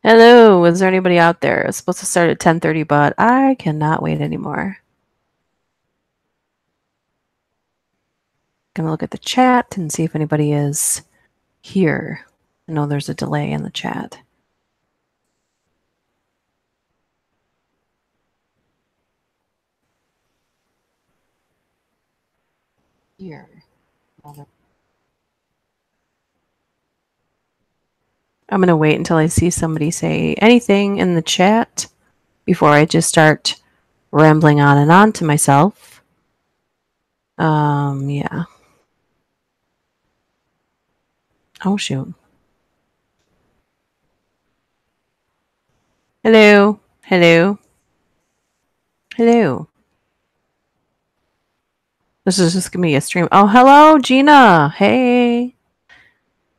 Hello, is there anybody out there? It's supposed to start at 10:30, but I cannot wait anymore. Gonna look at the chat and see if anybody is here. I know there's a delay in the chat. Here. I'm gonna wait until I see somebody say anything in the chat before I just start rambling on and on to myself. Yeah. Oh, shoot. Hello. Hello. Hello. This is just gonna be a stream. Oh, hello, Gina. Hey.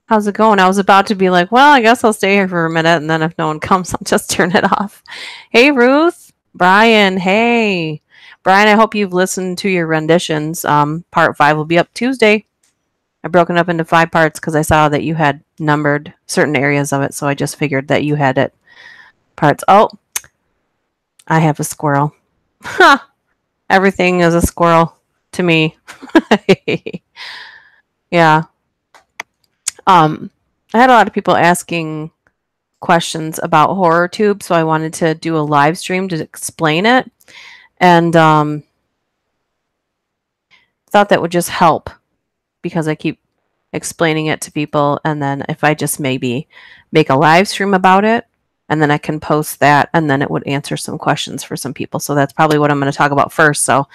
How's it going? I was about to be like, well, I guess I'll stay here for a minute, and then if no one comes, I'll just turn it off. Hey, Ruth. Brian. Hey. Brian, I hope you've listened to your renditions. Part 5 will be up Tuesday. I broke it up into 5 parts because I saw that you had numbered certain areas of it, so I just figured that you had it parts. Oh, I have a squirrel. Ha! Everything is a squirrel to me. Yeah. I had a lot of people asking questions about HorrorTube, so I wanted to do a live stream to explain it, and thought that would just help because I keep explaining it to people, and then if I just maybe make a live stream about it, and then I can post that, and then it would answer some questions for some people. So that's probably what I'm going to talk about first, so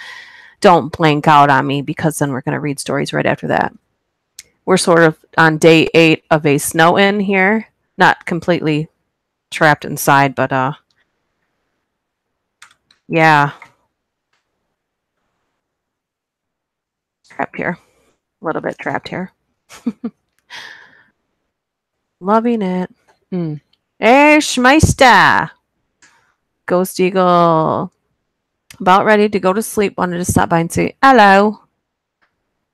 don't blank out on me, because then we're going to read stories right after that. We're sort of on day 8 of a snow-in here. Not completely trapped inside, but yeah. Trapped here. A little bit trapped here. Loving it. Hey, Schmeister! Ghost Eagle. About ready to go to sleep. Wanted to stop by and say hello.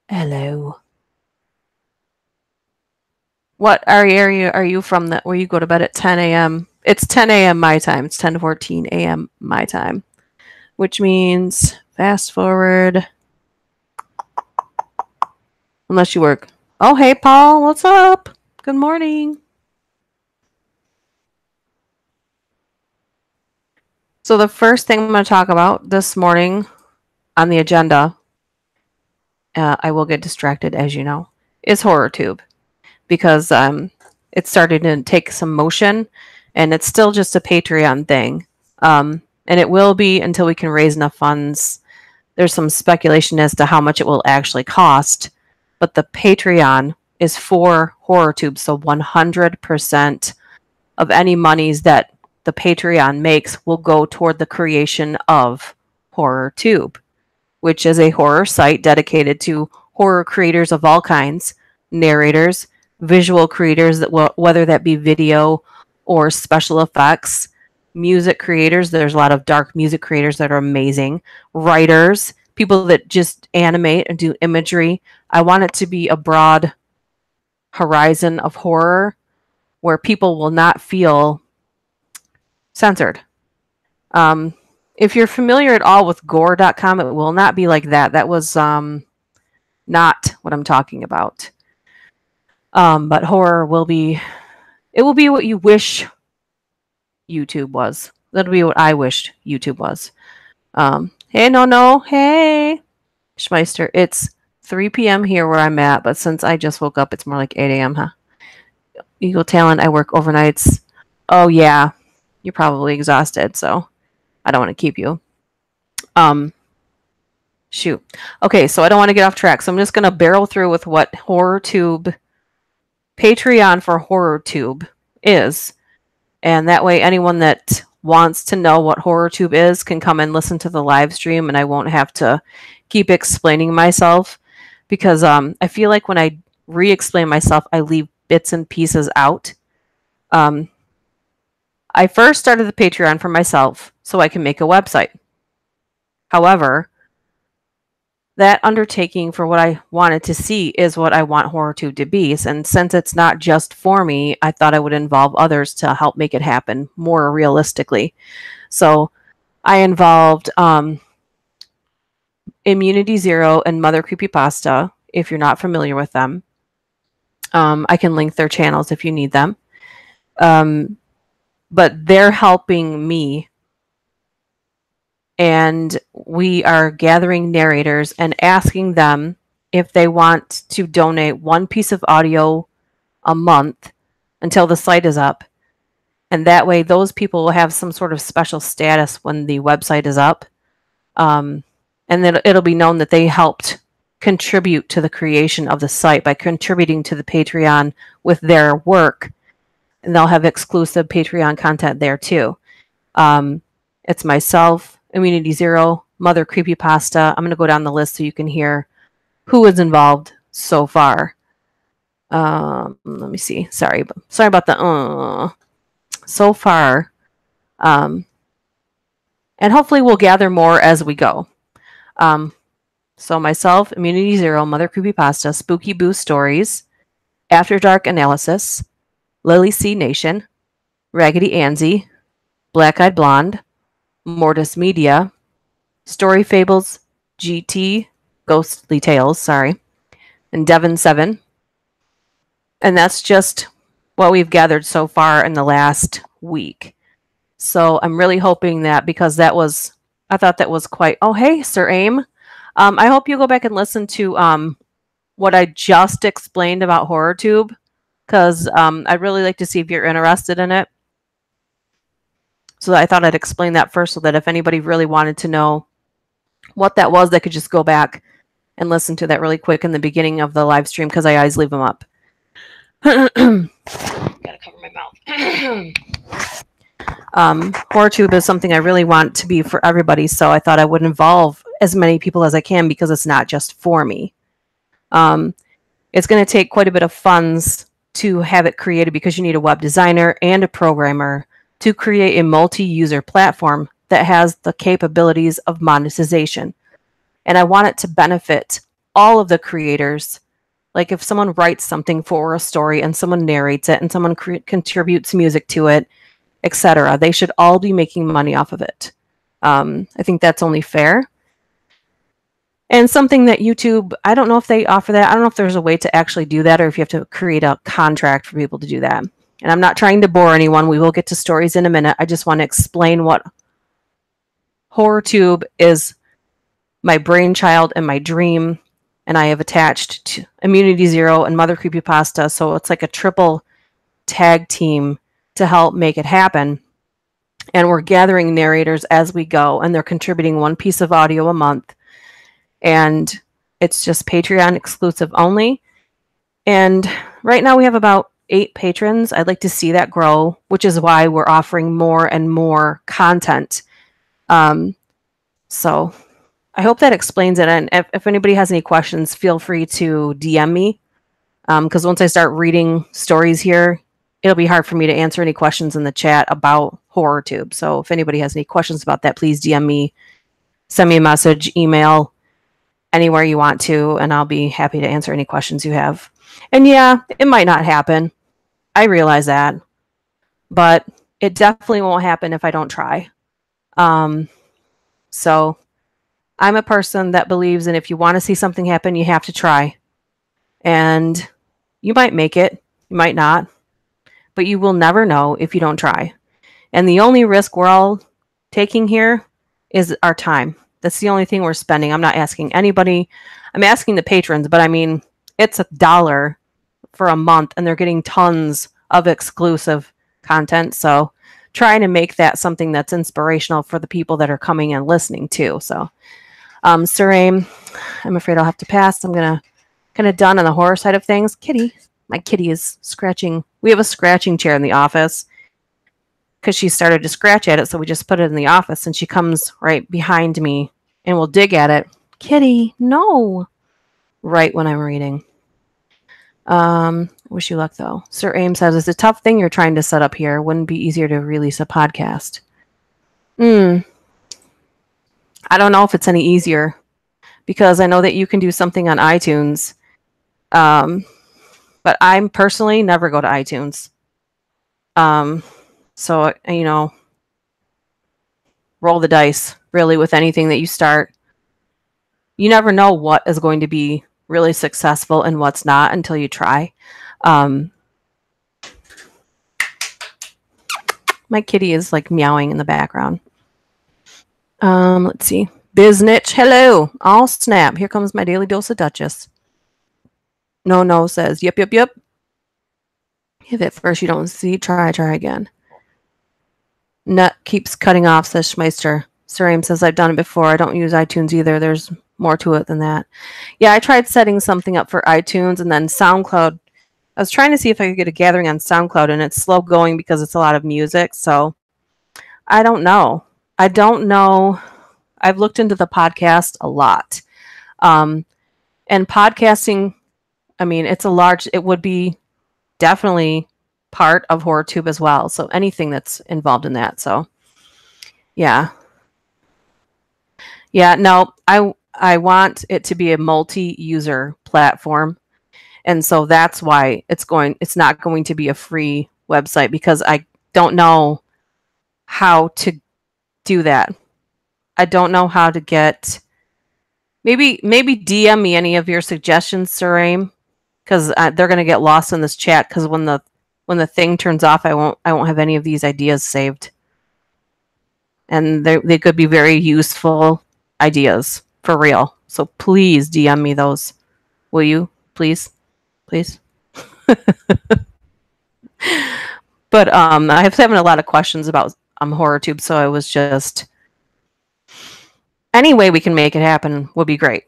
Hello. What area are you from that where you go to bed at 10 a.m.? It's 10 a.m. my time. It's 10 to 14 a.m. my time. Which means fast forward. Unless you work. Oh, hey, Paul. What's up? Good morning. So the first thing I'm going to talk about this morning on the agenda, I will get distracted, as you know, is HorrorTube. Because it's starting to take some motion, and it's still just a Patreon thing. And it will be until we can raise enough funds. There's some speculation as to how much it will actually cost, but the Patreon is for HorrorTube, so 100% of any monies that the Patreon makes will go toward the creation of HorrorTube, which is a horror site dedicated to horror creators of all kinds, narrators, visual creators, that whether that be video or special effects, music creators. There's a lot of dark music creators that are amazing, writers, people that just animate and do imagery. I want it to be a broad horizon of horror where people will not feel censored. If you're familiar at all with gore.com, it will not be like that. That was not what I'm talking about. But horror will be, it will be what you wish YouTube was. That'll be what I wished YouTube was. Hey, no. Hey, Schmeister. It's 3 p.m. here where I'm at, but since I just woke up, it's more like 8 a.m., huh? Eagle Talent, I work overnights. Oh, yeah. You're probably exhausted, so I don't want to keep you. Shoot. Okay, so I don't want to get off track, so I'm just going to barrel through with what HorrorTube, Patreon for HorrorTube is. And that way, anyone that wants to know what HorrorTube is can come and listen to the live stream, and I won't have to keep explaining myself, because I feel like when I re-explain myself, I leave bits and pieces out. I first started the Patreon for myself so I can make a website. However, that undertaking for what I wanted to see is what I want HorrorTube to be. And since it's not just for me, I thought I would involve others to help make it happen more realistically. So I involved Immunity Zero and Mother Creepypasta, if you're not familiar with them. I can link their channels if you need them. But they're helping me. And we are gathering narrators and asking them if they want to donate one piece of audio a month until the site is up. And that way, those people will have some sort of special status when the website is up. And then it'll be known that they helped contribute to the creation of the site by contributing to the Patreon with their work. And they'll have exclusive Patreon content there too. It's myself, Immunity Zero, Mother Creepypasta. I'm going to go down the list so you can hear who is involved so far. Let me see. Sorry about the so far. And hopefully we'll gather more as we go. So myself, Immunity Zero, Mother Creepypasta, Spooky Boo Stories, After Dark Analysis, Lily C Nation, Raggedy Anzie, Black Eyed Blonde, Mortis Media, Story Fables, GT, Ghostly Tales, sorry, and Devon 7. And that's just what we've gathered so far in the last week. So I'm really hoping that, because I thought that was quite, oh, hey, Sir Aim. I hope you go back and listen to what I just explained about HorrorTube, because I'd really like to see if you're interested in it. So I thought I'd explain that first so that if anybody really wanted to know what that was, they could just go back and listen to that really quick in the beginning of the live stream, because I always leave them up. Gotta cover my mouth. HorrorTube is something I really want to be for everybody, so I thought I would involve as many people as I can, because it's not just for me. It's going to take quite a bit of funds to have it created, because you need a web designer and a programmer to create a multi-user platform that has the capabilities of monetization. And I want it to benefit all of the creators. Like if someone writes something for a story and someone narrates it and someone contributes music to it, etc., they should all be making money off of it. I think that's only fair. And something that YouTube, I don't know if they offer that. I don't know if there's a way to actually do that, or if you have to create a contract for people to do that. And I'm not trying to bore anyone. We will get to stories in a minute. I just want to explain what HorrorTube is, my brainchild and my dream. And I have attached to Immunity Zero and Mother Creepypasta. So it's like a triple tag team to help make it happen. And we're gathering narrators as we go, and they're contributing one piece of audio a month. And it's just Patreon exclusive only. And right now we have about 8 patrons. I'd like to see that grow, which is why we're offering more and more content. So I hope that explains it. And if anybody has any questions, feel free to DM me. Because once I start reading stories here, it'll be hard for me to answer any questions in the chat about HorrorTube. So if anybody has any questions about that, please DM me, send me a message, email, anywhere you want to, and I'll be happy to answer any questions you have. And yeah, it might not happen. I realize that. But it definitely won't happen if I don't try. So I'm a person that believes in, if you want to see something happen, you have to try. And you might make it, you might not, but you will never know if you don't try. And the only risk we're all taking here is our time. That's the only thing we're spending. I'm not asking anybody. I'm asking the patrons, but I mean, it's $1 for a month, and they're getting tons of exclusive content. So trying to make that something that's inspirational for the people that are coming and listening too. So, Sir Aim, I'm afraid I'll have to pass. I'm going to kind of done on the horror side of things. Kitty, my kitty is scratching. We have a scratching chair in the office because she started to scratch at it. So we just put it in the office, and she comes right behind me and will dig at it. Kitty, no. Right when I'm reading. Wish you luck though. Sir Aim says, it's a tough thing you're trying to set up here. Wouldn't be easier to release a podcast. I don't know if it's any easier, because I know that you can do something on iTunes. But I'm personally never go to iTunes. So, roll the dice really with anything that you start. You never know what is going to be really successful and what's not until you try. My kitty is like meowing in the background. Let's see. Biznitch, hello. All snap. Here comes my daily dose of Duchess. No says, yep. If at first you don't see, try again. Nut keeps cutting off, says Schmeister. Suraim says, I've done it before. I don't use iTunes either. There's more to it than that. Yeah, I tried setting something up for iTunes and then SoundCloud. I was trying to see if I could get a gathering on SoundCloud, and it's slow going because it's a lot of music. So I don't know. I've looked into the podcast a lot. And podcasting, I mean, it would be definitely part of HorrorTube as well. So anything that's involved in that. So yeah. No, I want it to be a multi-user platform. And so that's why it's not going to be a free website, because I don't know how to do that. I don't know how to get, maybe DM me any of your suggestions, Suraim, because they're going to get lost in this chat, because when the thing turns off, I won't have any of these ideas saved. And they could be very useful ideas for real. So please DM me those. Will you? Please. But I was having a lot of questions about HorrorTube, so I was just, any way we can make it happen would be great.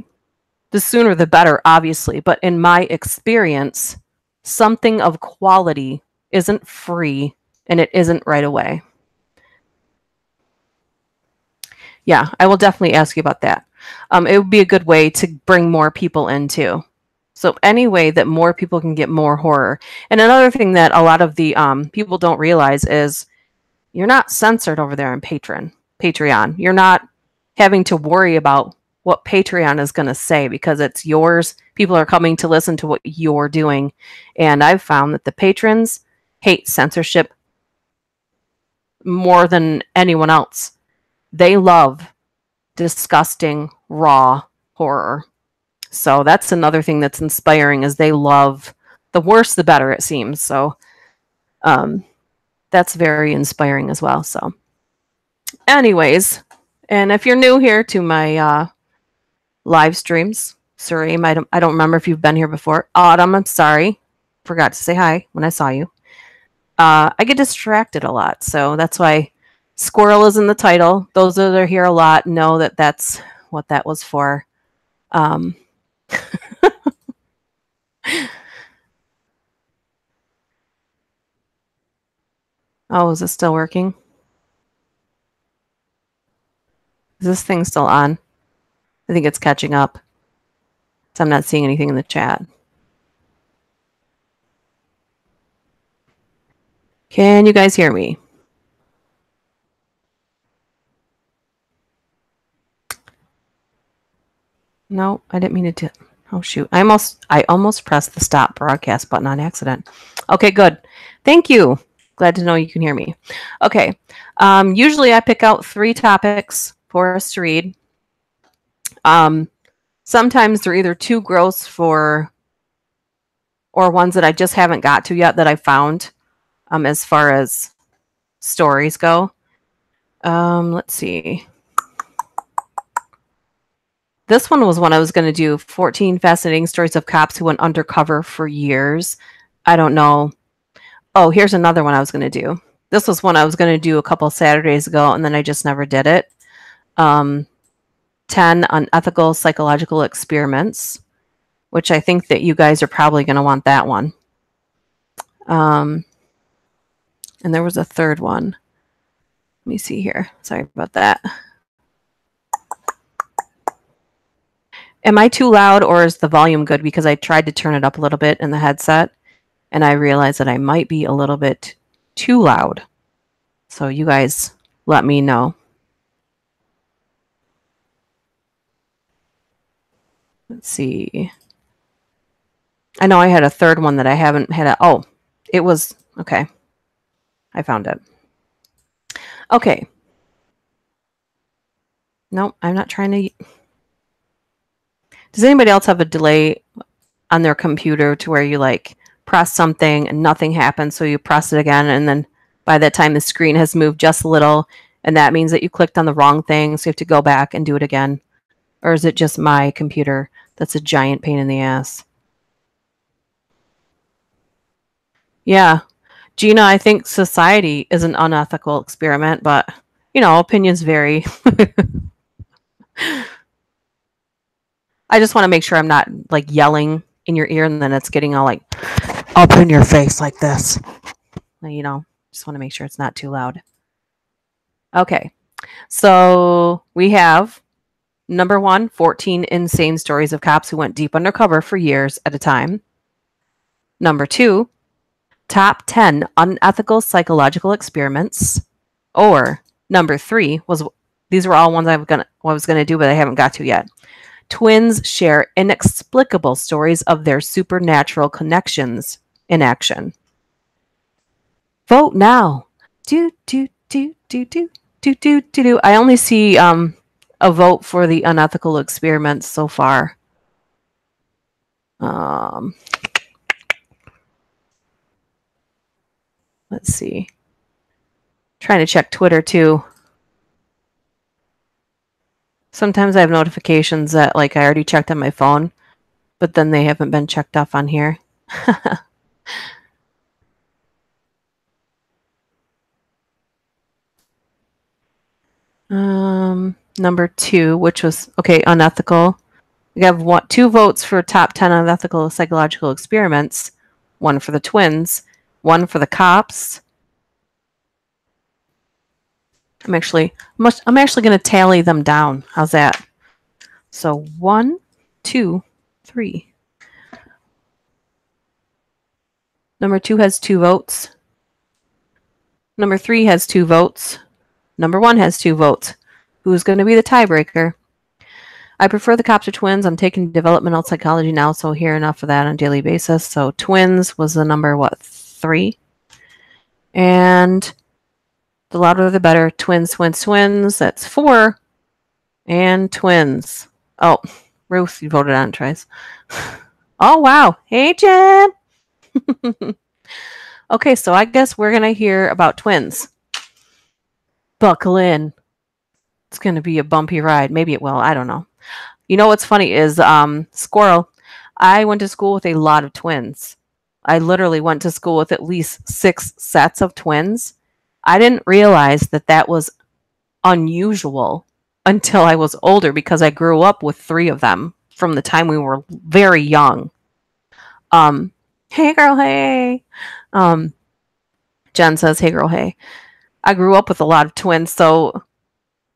The sooner the better, obviously. But in my experience, something of quality isn't free, and it isn't right away. Yeah, I will definitely ask you about that. It would be a good way to bring more people in too. So any way that more people can get more horror. And another thing that a lot of the people don't realize is you're not censored over there on Patreon. You're not having to worry about what Patreon is going to say, because it's yours. People are coming to listen to what you're doing. And I've found that the patrons hate censorship more than anyone else. They love disgusting, raw horror. So that's another thing that's inspiring, is they love, the worse the better, it seems. So that's very inspiring as well. So anyways, and if you're new here to my live streams, Suraim, I don't remember if you've been here before. Autumn, I'm sorry. Forgot to say hi when I saw you. I get distracted a lot, so that's why squirrel is in the title. Those that are here a lot know that that's what that was for. Oh, is it still working? Is this thing still on? I think it's catching up. So I'm not seeing anything in the chat. Can you guys hear me? No, I didn't mean to. Oh shoot! I almost pressed the stop broadcast button on accident. Okay, good. Thank you. Glad to know you can hear me. Okay. Usually I pick out 3 topics for us to read. Sometimes they're either too gross or ones that I just haven't got to yet that I found as far as stories go. Let's see. This one was one I was going to do, 14 fascinating stories of cops who went undercover for years. I don't know. Oh, here's another one I was going to do. This was one I was going to do a couple Saturdays ago, and then I just never did it. 10 unethical psychological experiments, which I think that you guys are probably going to want that one. And there was a third one. Let me see here. Sorry about that. Am I too loud, or is the volume good? Because I tried to turn it up a little bit in the headset, and I realized that I might be a little bit too loud. So you guys let me know. Let's see. I know I had a third one that I haven't had. Oh, it was okay. I found it. Okay. Nope, I'm not trying to. Does anybody else have a delay on their computer to where you like press something and nothing happens, so you press it again, and then by that time the screen has moved just a little, and that means that you clicked on the wrong thing, so you have to go back and do it again? Or is it just my computer that's a giant pain in the ass? Yeah. Gina, I think society is an unethical experiment, but, opinions vary. I just want to make sure I'm not, like, yelling in your ear and then it's getting all, like, up in your face like this. Just want to make sure it's not too loud. Okay. So we have number 1, 14 insane stories of cops who went deep undercover for years at a time. Number 2, top 10 unethical psychological experiments. Or number 3 these were all ones I was gonna do, but I haven't got to yet. Twins share inexplicable stories of their supernatural connections in action. Vote now. Do do do do do do do do do. I only see a vote for the unethical experiments so far. Let's see. Trying to check Twitter too. Sometimes I have notifications that like I already checked on my phone, but then they haven't been checked off on here. Number 2, which was unethical. We have 2 votes for top 10 unethical psychological experiments. 1 for the twins, 1 for the cops. I'm actually going to tally them down. How's that? So 1, 2, 3. Number 2 has 2 votes. Number 3 has 2 votes. Number 1 has 2 votes. Who's going to be the tiebreaker? I prefer the cops or twins. I'm taking developmental psychology now, so hear enough of that on a daily basis. So twins was the number, 3? And the louder the better. Twins, twins, twins. That's 4. And twins. Oh, Ruth, you voted on it twice. Oh, wow. Hey, Jen. Okay, so I guess we're going to hear about twins. Buckle in. It's going to be a bumpy ride. Maybe it will. I don't know. You know what's funny is Squirrel. I went to school with a lot of twins. I literally went to school with at least 6 sets of twins. I didn't realize that was unusual until I was older because I grew up with 3 of them from the time we were very young. Hey girl, hey. Jen says, hey girl, hey. I grew up with a lot of twins, so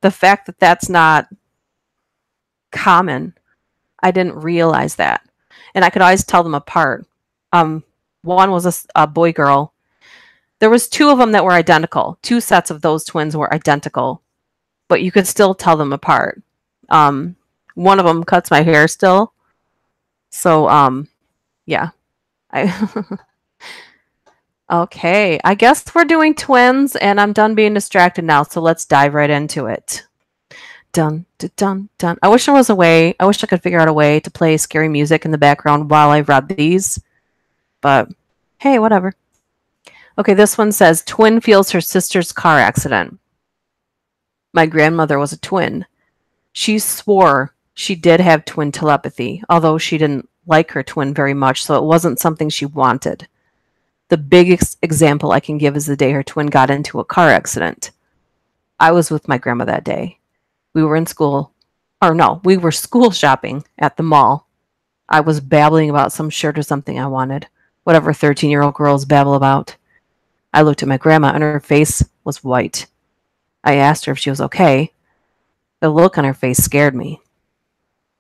the fact that that's not common, I didn't realize that. And I could always tell them apart. One was a boy girl. There was 2 of them that were identical. 2 sets of those twins were identical, but you could still tell them apart. One of them cuts my hair still. So, yeah. Okay, I guess we're doing twins, and I'm done being distracted now, so let's dive right into it. Dun, dun, dun, dun. I wish there was a way, I wish I could figure out a way to play scary music in the background while I read these, but hey, whatever. Okay, this one says, twin feels her sister's car accident. My grandmother was a twin. She swore she did have twin telepathy, although she didn't like her twin very much, so it wasn't something she wanted. The biggest example I can give is the day her twin got into a car accident. I was with my grandma that day. We were we were school shopping at the mall. I was babbling about some shirt or something I wanted, whatever 13-year-old girls babble about. I looked at my grandma and her face was white. I asked her if she was okay. The look on her face scared me.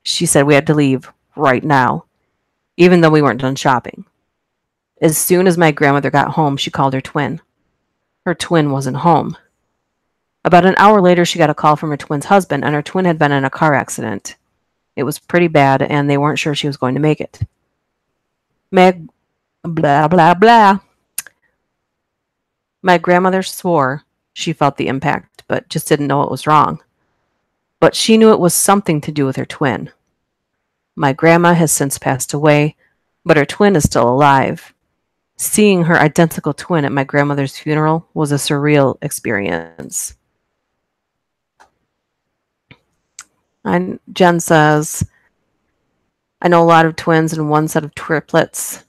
She said we had to leave right now, even though we weren't done shopping. As soon as my grandmother got home, she called her twin. Her twin wasn't home. About an hour later, she got a call from her twin's husband, and her twin had been in a car accident. It was pretty bad, and they weren't sure she was going to make it. Meg, blah, blah, blah. My grandmother swore she felt the impact, but just didn't know it was wrong. But she knew it was something to do with her twin. My grandma has since passed away, but her twin is still alive. Seeing her identical twin at my grandmother's funeral was a surreal experience. Jen says, I know a lot of twins and one set of triplets.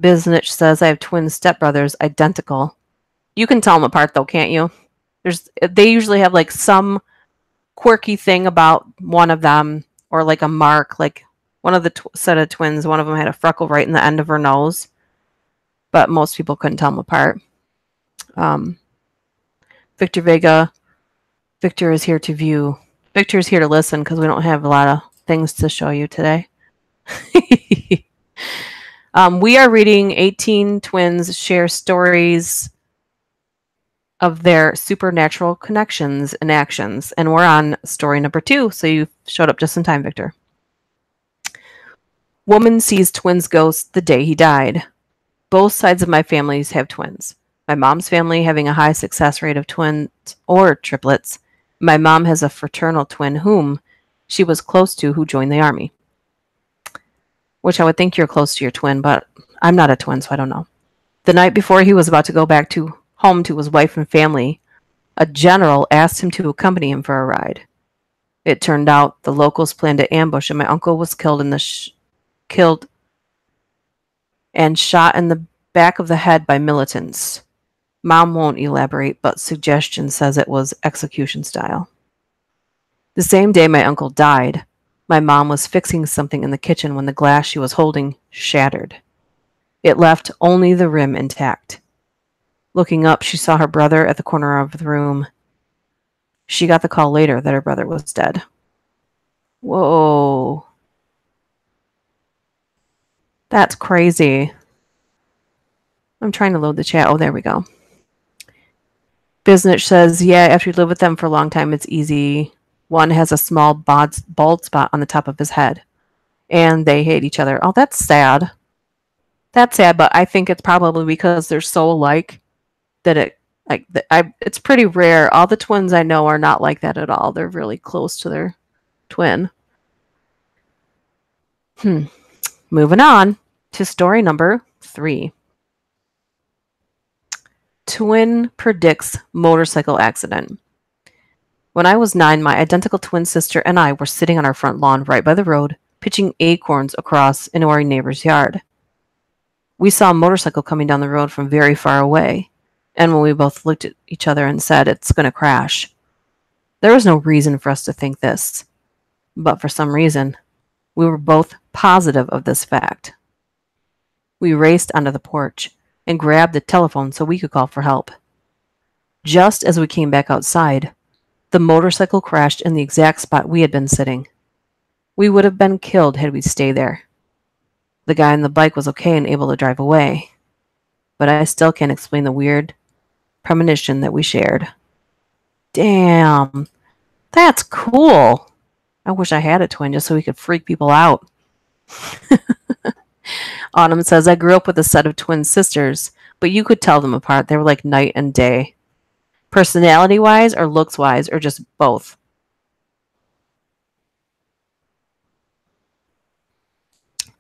Biznich says, I have twin stepbrothers, identical. You can tell them apart, though, can't you? They usually have, like, some quirky thing about one of them, or, like, a mark. Like, one of the set of twins, one of them had a freckle right in the end of her nose. But most people couldn't tell them apart. Victor Vega. Victor is here to view. Victor is here to listen because we don't have a lot of things to show you today. We are reading 18 twins share stories of their supernatural connections and actions. And we're on story number 2, so you showed up just in time, Victor. Woman sees twins' ghosts the day he died. Both sides of my families have twins. My mom's family having a high success rate of twins or triplets. My mom has a fraternal twin whom she was close to who joined the army. Which I would think you're close to your twin, but I'm not a twin, so I don't know. The night before he was about to go back home to his wife and family, a general asked him to accompany him for a ride. It turned out the locals planned to ambush, and my uncle was killed and shot in the back of the head by militants. Mom won't elaborate, but suggestion says it was execution style. The same day my uncle died, my mom was fixing something in the kitchen when the glass she was holding shattered. It left only the rim intact. Looking up, she saw her brother at the corner of the room. She got the call later that her brother was dead. Whoa. That's crazy. I'm trying to load the chat. Oh, there we go. Biznich says, yeah, after you live with them for a long time, it's easy. One has a small bald spot on the top of his head. And they hate each other. Oh, that's sad. That's sad, but I think it's probably because they're so alike that it's pretty rare. All the twins I know are not like that at all. They're really close to their twin. Moving on to story number 3. Twin predicts motorcycle accident. When I was 9, my identical twin sister and I were sitting on our front lawn right by the road, pitching acorns across into our neighbor's yard. We saw a motorcycle coming down the road from very far away, and when we both looked at each other and said, it's going to crash. There was no reason for us to think this, but for some reason, we were both positive of this fact. We raced onto the porch and grabbed the telephone so we could call for help. Just as we came back outside, the motorcycle crashed in the exact spot we had been sitting. We would have been killed had we stayed there. The guy on the bike was okay and able to drive away, but I still can't explain the weird premonition that we shared. Damn, that's cool. I wish I had a twin just so we could freak people out. Autumn says, I grew up with a set of twin sisters, but you could tell them apart. They were like night and day. Personality-wise or looks-wise or just both?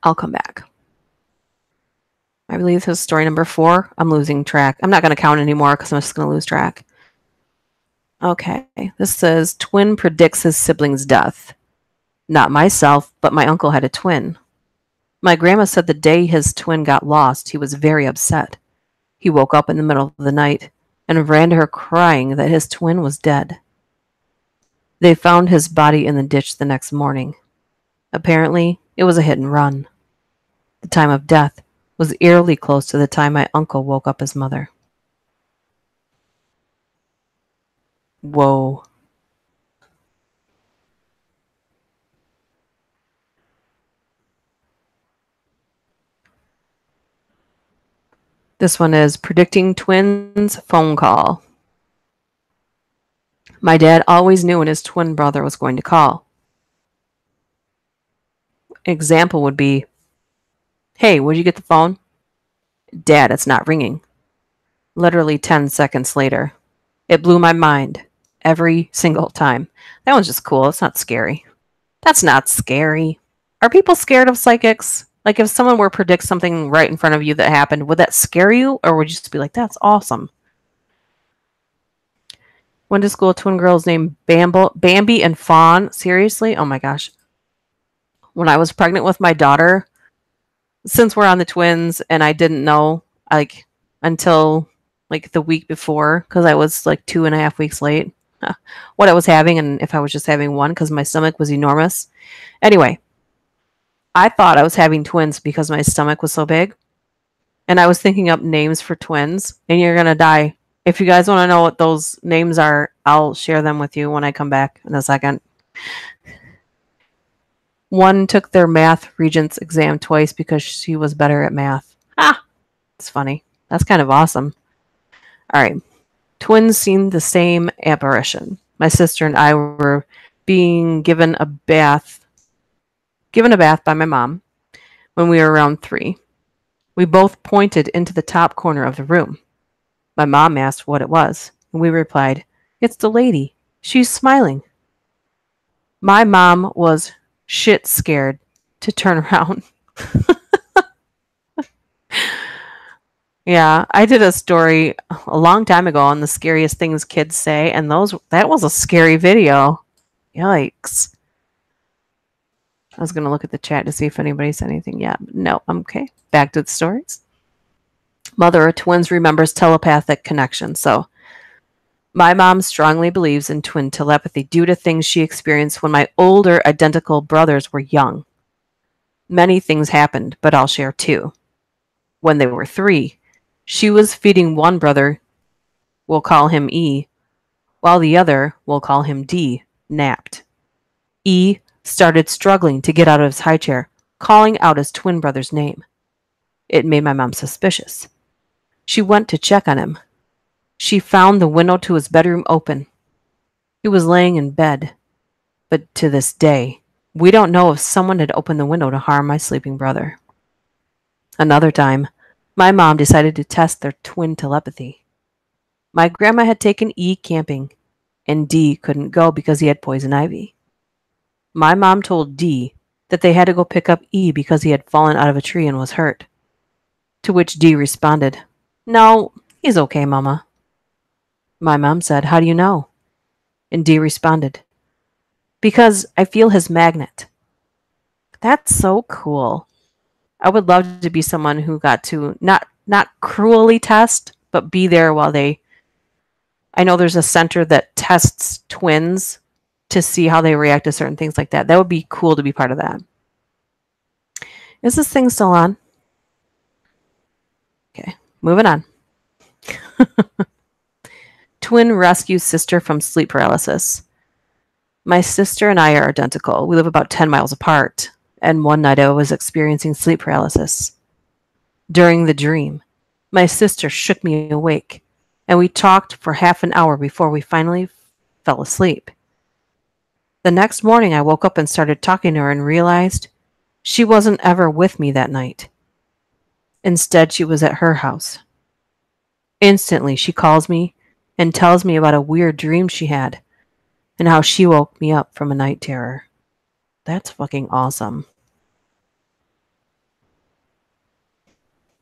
I'll come back. I believe this is story number 4. I'm losing track. I'm not going to count anymore because I'm just going to lose track. Okay. This says, twin predicts his sibling's death. Not myself, but my uncle had a twin. My grandma said the day his twin got lost, he was very upset. He woke up in the middle of the night and ran to her crying that his twin was dead. They found his body in the ditch the next morning. Apparently, it was a hit and run. The time of death was eerily close to the time my uncle woke up his mother. Whoa. This one is predicting twins phone call. My dad always knew when his twin brother was going to call. example would be, hey, would you get the phone? Dad, it's not ringing. Literally 10 seconds later. It blew my mind every single time. That one's just cool. It's not scary. That's not scary. Are people scared of psychics? Like if someone were to predict something right in front of you that happened, would that scare you? Or would you just be like, that's awesome? Went to school, twin girls named Bambi and Fawn. Seriously? Oh my gosh. When I was pregnant with my daughter, since we're on the twins and I didn't know like until like the week before, because I was like 2.5 weeks late, what I was having and if I was just having one because my stomach was enormous. Anyway, I thought I was having twins because my stomach was so big. And I was thinking up names for twins, and you're going to die. If you guys want to know what those names are, I'll share them with you when I come back in a second. One took their math regents exam twice because she was better at math. Ah, it's funny. That's kind of awesome. All right. Twins seen the same apparition. My sister and I were being given a bath by my mom when we were around 3. We both pointed into the top corner of the room. My mom asked what it was, and we replied, "It's the lady. She's smiling." My mom was shit scared to turn around. Yeah, I did a story a long time ago on the scariest things kids say, and that was a scary video. Yikes. I was going to look at the chat to see if anybody said anything yet. No, I'm okay. Back to the stories. Mother of twins remembers telepathic connection. So my mom strongly believes in twin telepathy due to things she experienced when my older identical brothers were young. Many things happened, but I'll share 2. When they were 3, she was feeding one brother, we'll call him E, while the other, we'll call him D, napped. E started struggling to get out of his high chair, calling out his twin brother's name. It made my mom suspicious. She went to check on him. She found the window to his bedroom open. He was laying in bed, but to this day, we don't know if someone had opened the window to harm my sleeping brother. Another time, my mom decided to test their twin telepathy. My grandma had taken E camping, and D couldn't go because he had poison ivy. My mom told D that they had to go pick up E because he had fallen out of a tree and was hurt. To which D responded, "No, he's okay, Mama." My mom said, "How do you know?" And D responded, "Because I feel his magnet." That's so cool. I would love to be someone who got to not cruelly test, but be there while I know there's a center that tests twins to see how they react to certain things like that. That would be cool to be part of that. Is this thing still on? Okay, moving on. Twin rescues sister from sleep paralysis. My sister and I are identical. We live about 10 miles apart, and one night I was experiencing sleep paralysis. During the dream, my sister shook me awake, and we talked for half an hour before we finally fell asleep. The next morning, I woke up and started talking to her and realized she wasn't ever with me that night. Instead, she was at her house. Instantly, she calls me and tells me about a weird dream she had and how she woke me up from a night terror. That's fucking awesome.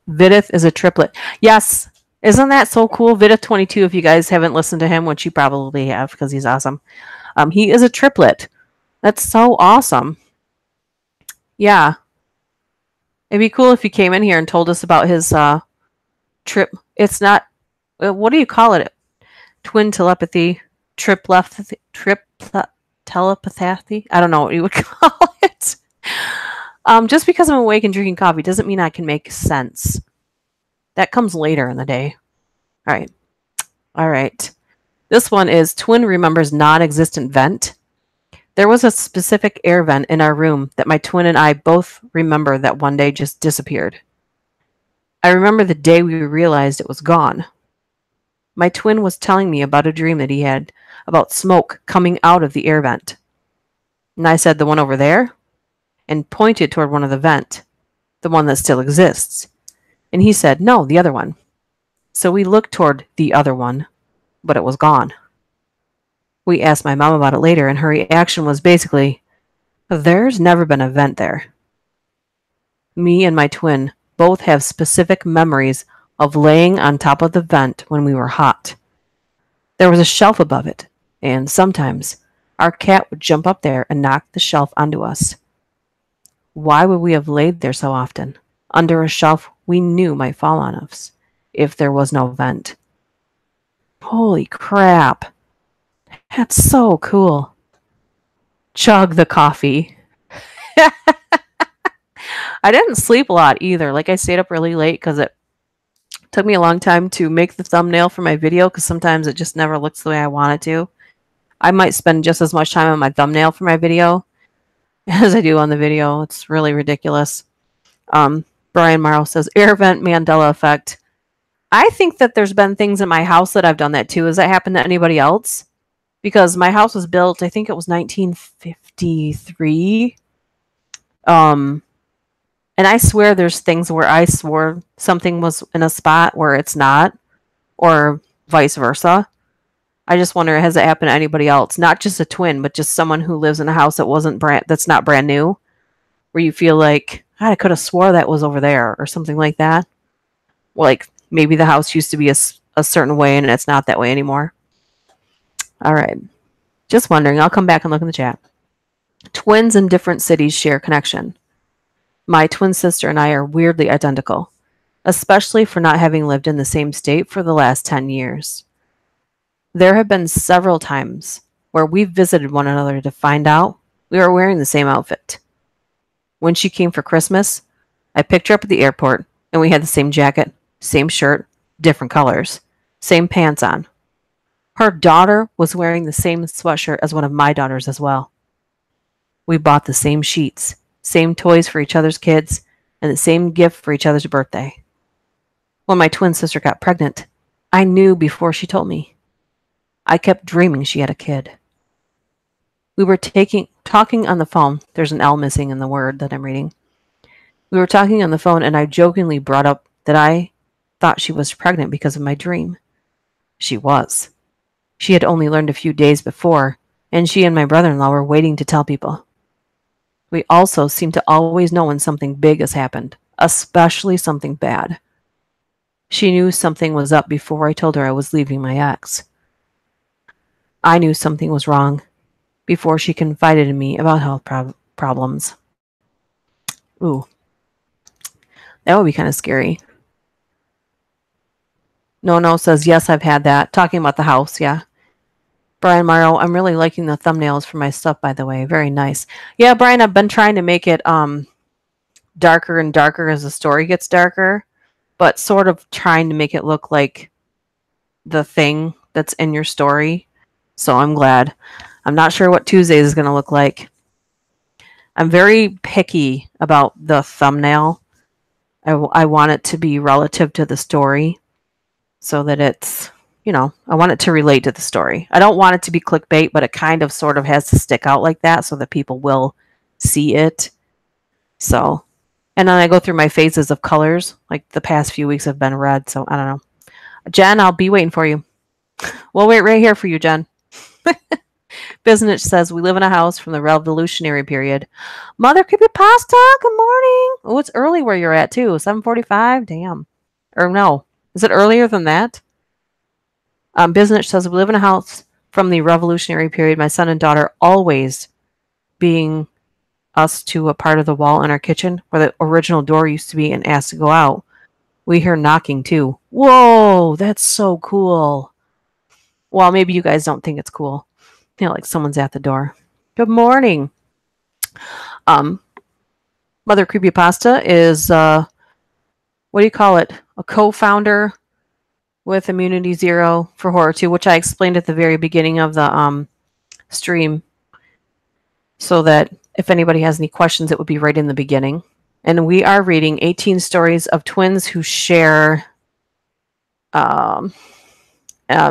Vidith is a triplet. Yes. Isn't that so cool? Vidith 22, if you guys haven't listened to him, which you probably have because he's awesome. He is a triplet. That's so awesome. Yeah. It'd be cool if he came in here and told us about his trip. It's not, what do you call it? Twin telepathy, telepathy. I don't know what you would call it. Just because I'm awake and drinking coffee doesn't mean I can make sense. That comes later in the day. All right. This one is twin remembers non-existent vent. There was a specific air vent in our room that my twin and I both remember that one day just disappeared. I remember the day we realized it was gone. My twin was telling me about a dream that he had about smoke coming out of the air vent. And I said, "The one over there?" and pointed toward one of the vent, the one that still exists. And he said, "No, the other one." So we looked toward the other one, but it was gone. We asked my mom about it later, and her reaction was basically, "There's never been a vent there." Me and my twin both have specific memories of laying on top of the vent when we were hot. There was a shelf above it, and sometimes our cat would jump up there and knock the shelf onto us. Why would we have laid there so often, under a shelf we knew might fall on us, if there was no vent? Holy crap. That's so cool. Chug the coffee. I didn't sleep a lot either. Like, I stayed up really late because it took me a long time to make the thumbnail for my video, because sometimes it just never looks the way I want it to. I might spend just as much time on my thumbnail for my video as I do on the video. It's really ridiculous. Brian Morrow says, air vent Mandela effect. I think that there's been things in my house that I've done that too. Has that happened to anybody else? Because my house was built, I think it was 1953. And I swear there's things where I swore something was in a spot where it's not, or vice versa. I just wonder, has it happened to anybody else? Not just a twin, but just someone who lives in a house that's not brand new, where you feel like, God, I could have swore that was over there, or something like that. Like, maybe the house used to be a certain way and it's not that way anymore. All right. Just wondering. I'll come back and look in the chat. Twins in different cities share connection. My twin sister and I are weirdly identical, especially for not having lived in the same state for the last 10 years. There have been several times where we've visited one another to find out we were wearing the same outfit. When she came for Christmas, I picked her up at the airport, and we had the same jacket, same shirt, different colors, same pants on. Her daughter was wearing the same sweatshirt as one of my daughters as well. We bought the same sheets, same toys for each other's kids, and the same gift for each other's birthday. When my twin sister got pregnant, I knew before she told me. I kept dreaming she had a kid. We were talking on the phone. There's an L missing in the word that I'm reading. We were talking on the phone, and I jokingly brought up that I thought she was pregnant because of my dream. She was. She had only learned a few days before, and she and my brother-in-law were waiting to tell people. We also seem to always know when something big has happened, especially something bad. She knew something was up before I told her I was leaving my ex. I knew something was wrong before she confided in me about health problems. Ooh. That would be kind of scary. No says, yes, I've had that. Talking about the house, yeah. Brian Morrow, I'm really liking the thumbnails for my stuff, by the way. Very nice. Yeah, Brian, I've been trying to make it darker and darker as the story gets darker, but sort of trying to make it look like the thing that's in your story. So I'm glad. I'm not sure what Tuesdays is going to look like. I'm very picky about the thumbnail. I want it to be relative to the story so that it's, I want it to relate to the story. I don't want it to be clickbait, but it kind of sort of has to stick out like that so that people will see it. So, and then I go through my phases of colors. Like the past few weeks have been red, so I don't know. Jen, I'll be waiting for you. We'll wait right here for you, Jen. Business says, we live in a house from the Revolutionary period. Mother Creepypasta, good morning. Oh, it's early where you're at, too. 7:45? Damn. Or no. Is it earlier than that? Business says, we live in a house from the Revolutionary period. My son and daughter always being us to a part of the wall in our kitchen where the original door used to be and asked to go out. We hear knocking, too. Whoa, that's so cool. Well, maybe you guys don't think it's cool. Like someone's at the door. Good morning. Mother Creepypasta is, what do you call it? A co-founder with Immunity Zero for Horror 2, which I explained at the very beginning of the stream, so that if anybody has any questions, it would be right in the beginning. And we are reading 18 stories of twins who share a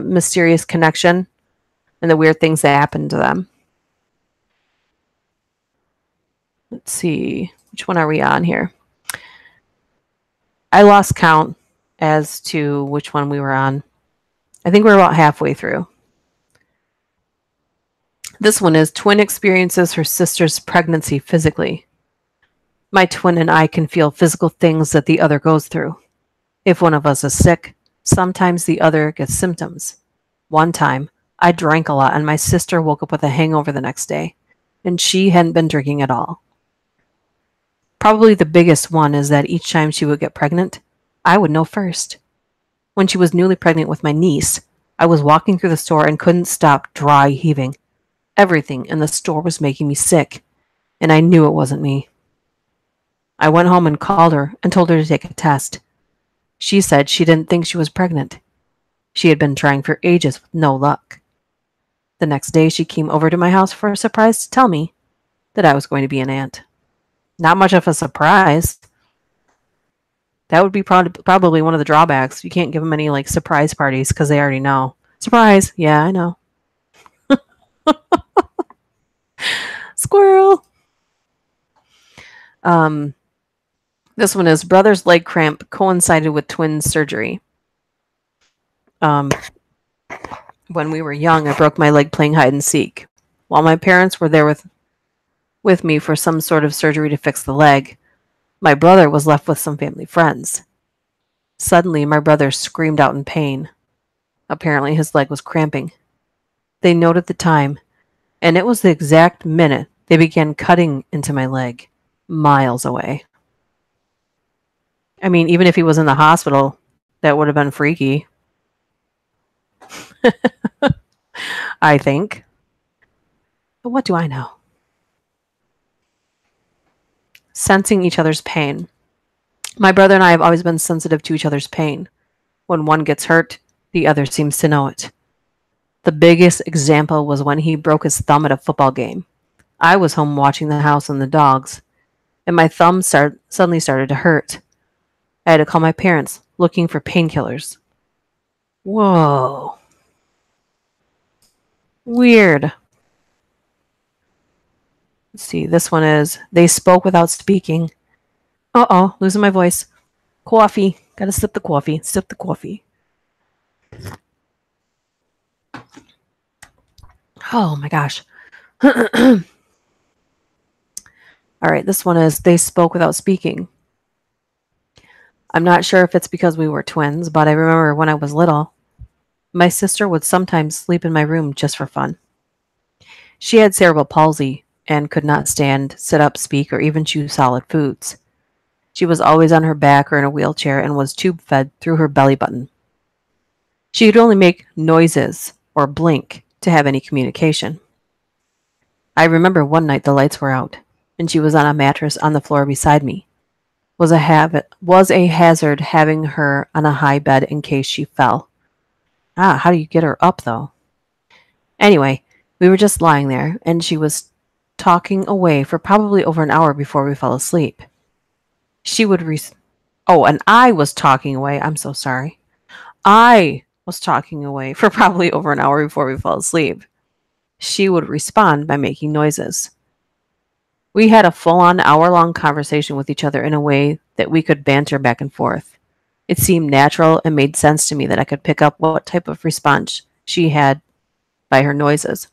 mysterious connection and the weird things that happen to them. Let's see. Which one are we on here? I lost count as to which one we were on. I think we're about halfway through. This one is twin experiences her sister's pregnancy physically. My twin and I can feel physical things that the other goes through. If one of us is sick, sometimes the other gets symptoms. One time, I drank a lot and my sister woke up with a hangover the next day, and she hadn't been drinking at all. Probably the biggest one is that each time she would get pregnant, I would know first. When she was newly pregnant with my niece, I was walking through the store and couldn't stop dry heaving. Everything in the store was making me sick, and I knew it wasn't me. I went home and called her and told her to take a test. She said she didn't think she was pregnant. She had been trying for ages with no luck. The next day, she came over to my house for a surprise to tell me that I was going to be an aunt. Not much of a surprise. That would be probably one of the drawbacks. You can't give them any surprise parties because they already know. Surprise! Yeah, I know. Squirrel! This one is brother's leg cramp coincided with twins surgery. When we were young, I broke my leg playing hide and seek. While my parents were there with me for some sort of surgery to fix the leg, my brother was left with some family friends. Suddenly, my brother screamed out in pain. Apparently, his leg was cramping. They noted the time, and it was the exact minute they began cutting into my leg, miles away. I mean, even if he was in the hospital, that would have been freaky. I think. But what do I know? Sensing each other's pain. My brother and I have always been sensitive to each other's pain. When one gets hurt, the other seems to know it. The biggest example was when he broke his thumb at a football game. I was home watching the house and the dogs, and my thumb suddenly started to hurt. I had to call my parents, looking for painkillers. Whoa. Weird. Let's see, this one is, they spoke without speaking. Uh-oh, losing my voice. Coffee. Gotta sip the coffee. Sip the coffee. Oh my gosh. All right, this one is, they spoke without speaking. I'm not sure if it's because we were twins, but I remember when I was little, my sister would sometimes sleep in my room just for fun. She had cerebral palsy and could not stand, sit up, speak, or even chew solid foods. She was always on her back or in a wheelchair and was tube-fed through her belly button. She could only make noises or blink to have any communication. I remember one night the lights were out, and she was on a mattress on the floor beside me. Was a hazard having her on a high bed in case she fell. How do you get her up, though? Anyway, we were just lying there, and she was talking away for probably over an hour before we fell asleep. She would and I was talking away. I'm so sorry. I was talking away for probably over an hour before we fell asleep. She would respond by making noises. We had a full-on hour-long conversation with each other in a way that we could banter back and forth. It seemed natural and made sense to me that I could pick up what type of response she had by her noises.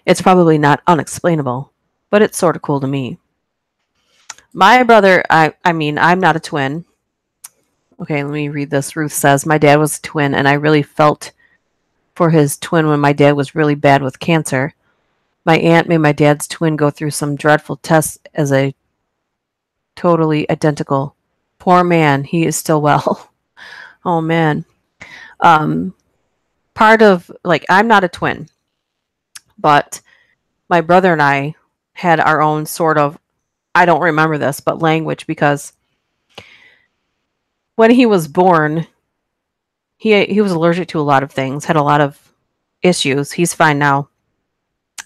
It's probably not unexplainable, but it's sort of cool to me. My brother, I'm not a twin. Okay, let me read this. Ruth says, my dad was a twin, and I really felt for his twin when my dad was really bad with cancer. My aunt made my dad's twin go through some dreadful tests as a totally identical. Poor man, he is still well. Oh, man. Part of, I'm not a twin, but my brother and I had our own sort of, I don't remember this, but language, because when he was born, he was allergic to a lot of things, had a lot of issues. He's fine now,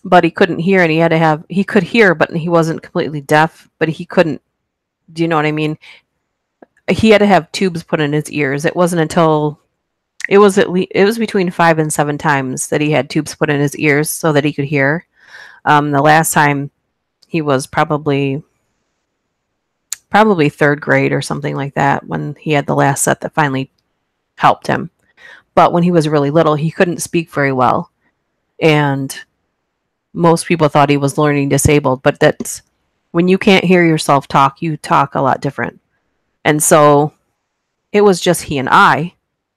but he couldn't hear, and he could hear, but he wasn't completely deaf, but he couldn't, do you know what I mean? He had to have tubes put in his ears. It wasn't until, it was between 5 and 7 times that he had tubes put in his ears so that he could hear. The last time he was probably third grade or something like that when he had the last set that finally helped him. But when he was really little, he couldn't speak very well. And most people thought he was learning disabled, but that's when you can't hear yourself talk, you talk a lot different. And so it was just he and I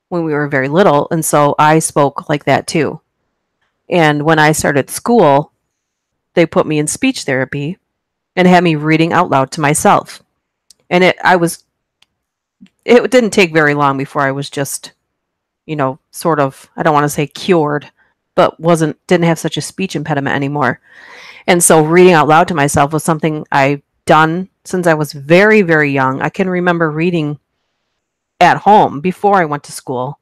when we were very little. And so I spoke like that too. And when I started school, they put me in speech therapy and had me reading out loud to myself. And it didn't take very long before I was just, sort of, I don't want to say cured, but didn't have such a speech impediment anymore. And so reading out loud to myself was something I've done since I was very, very young. I can remember reading at home before I went to school.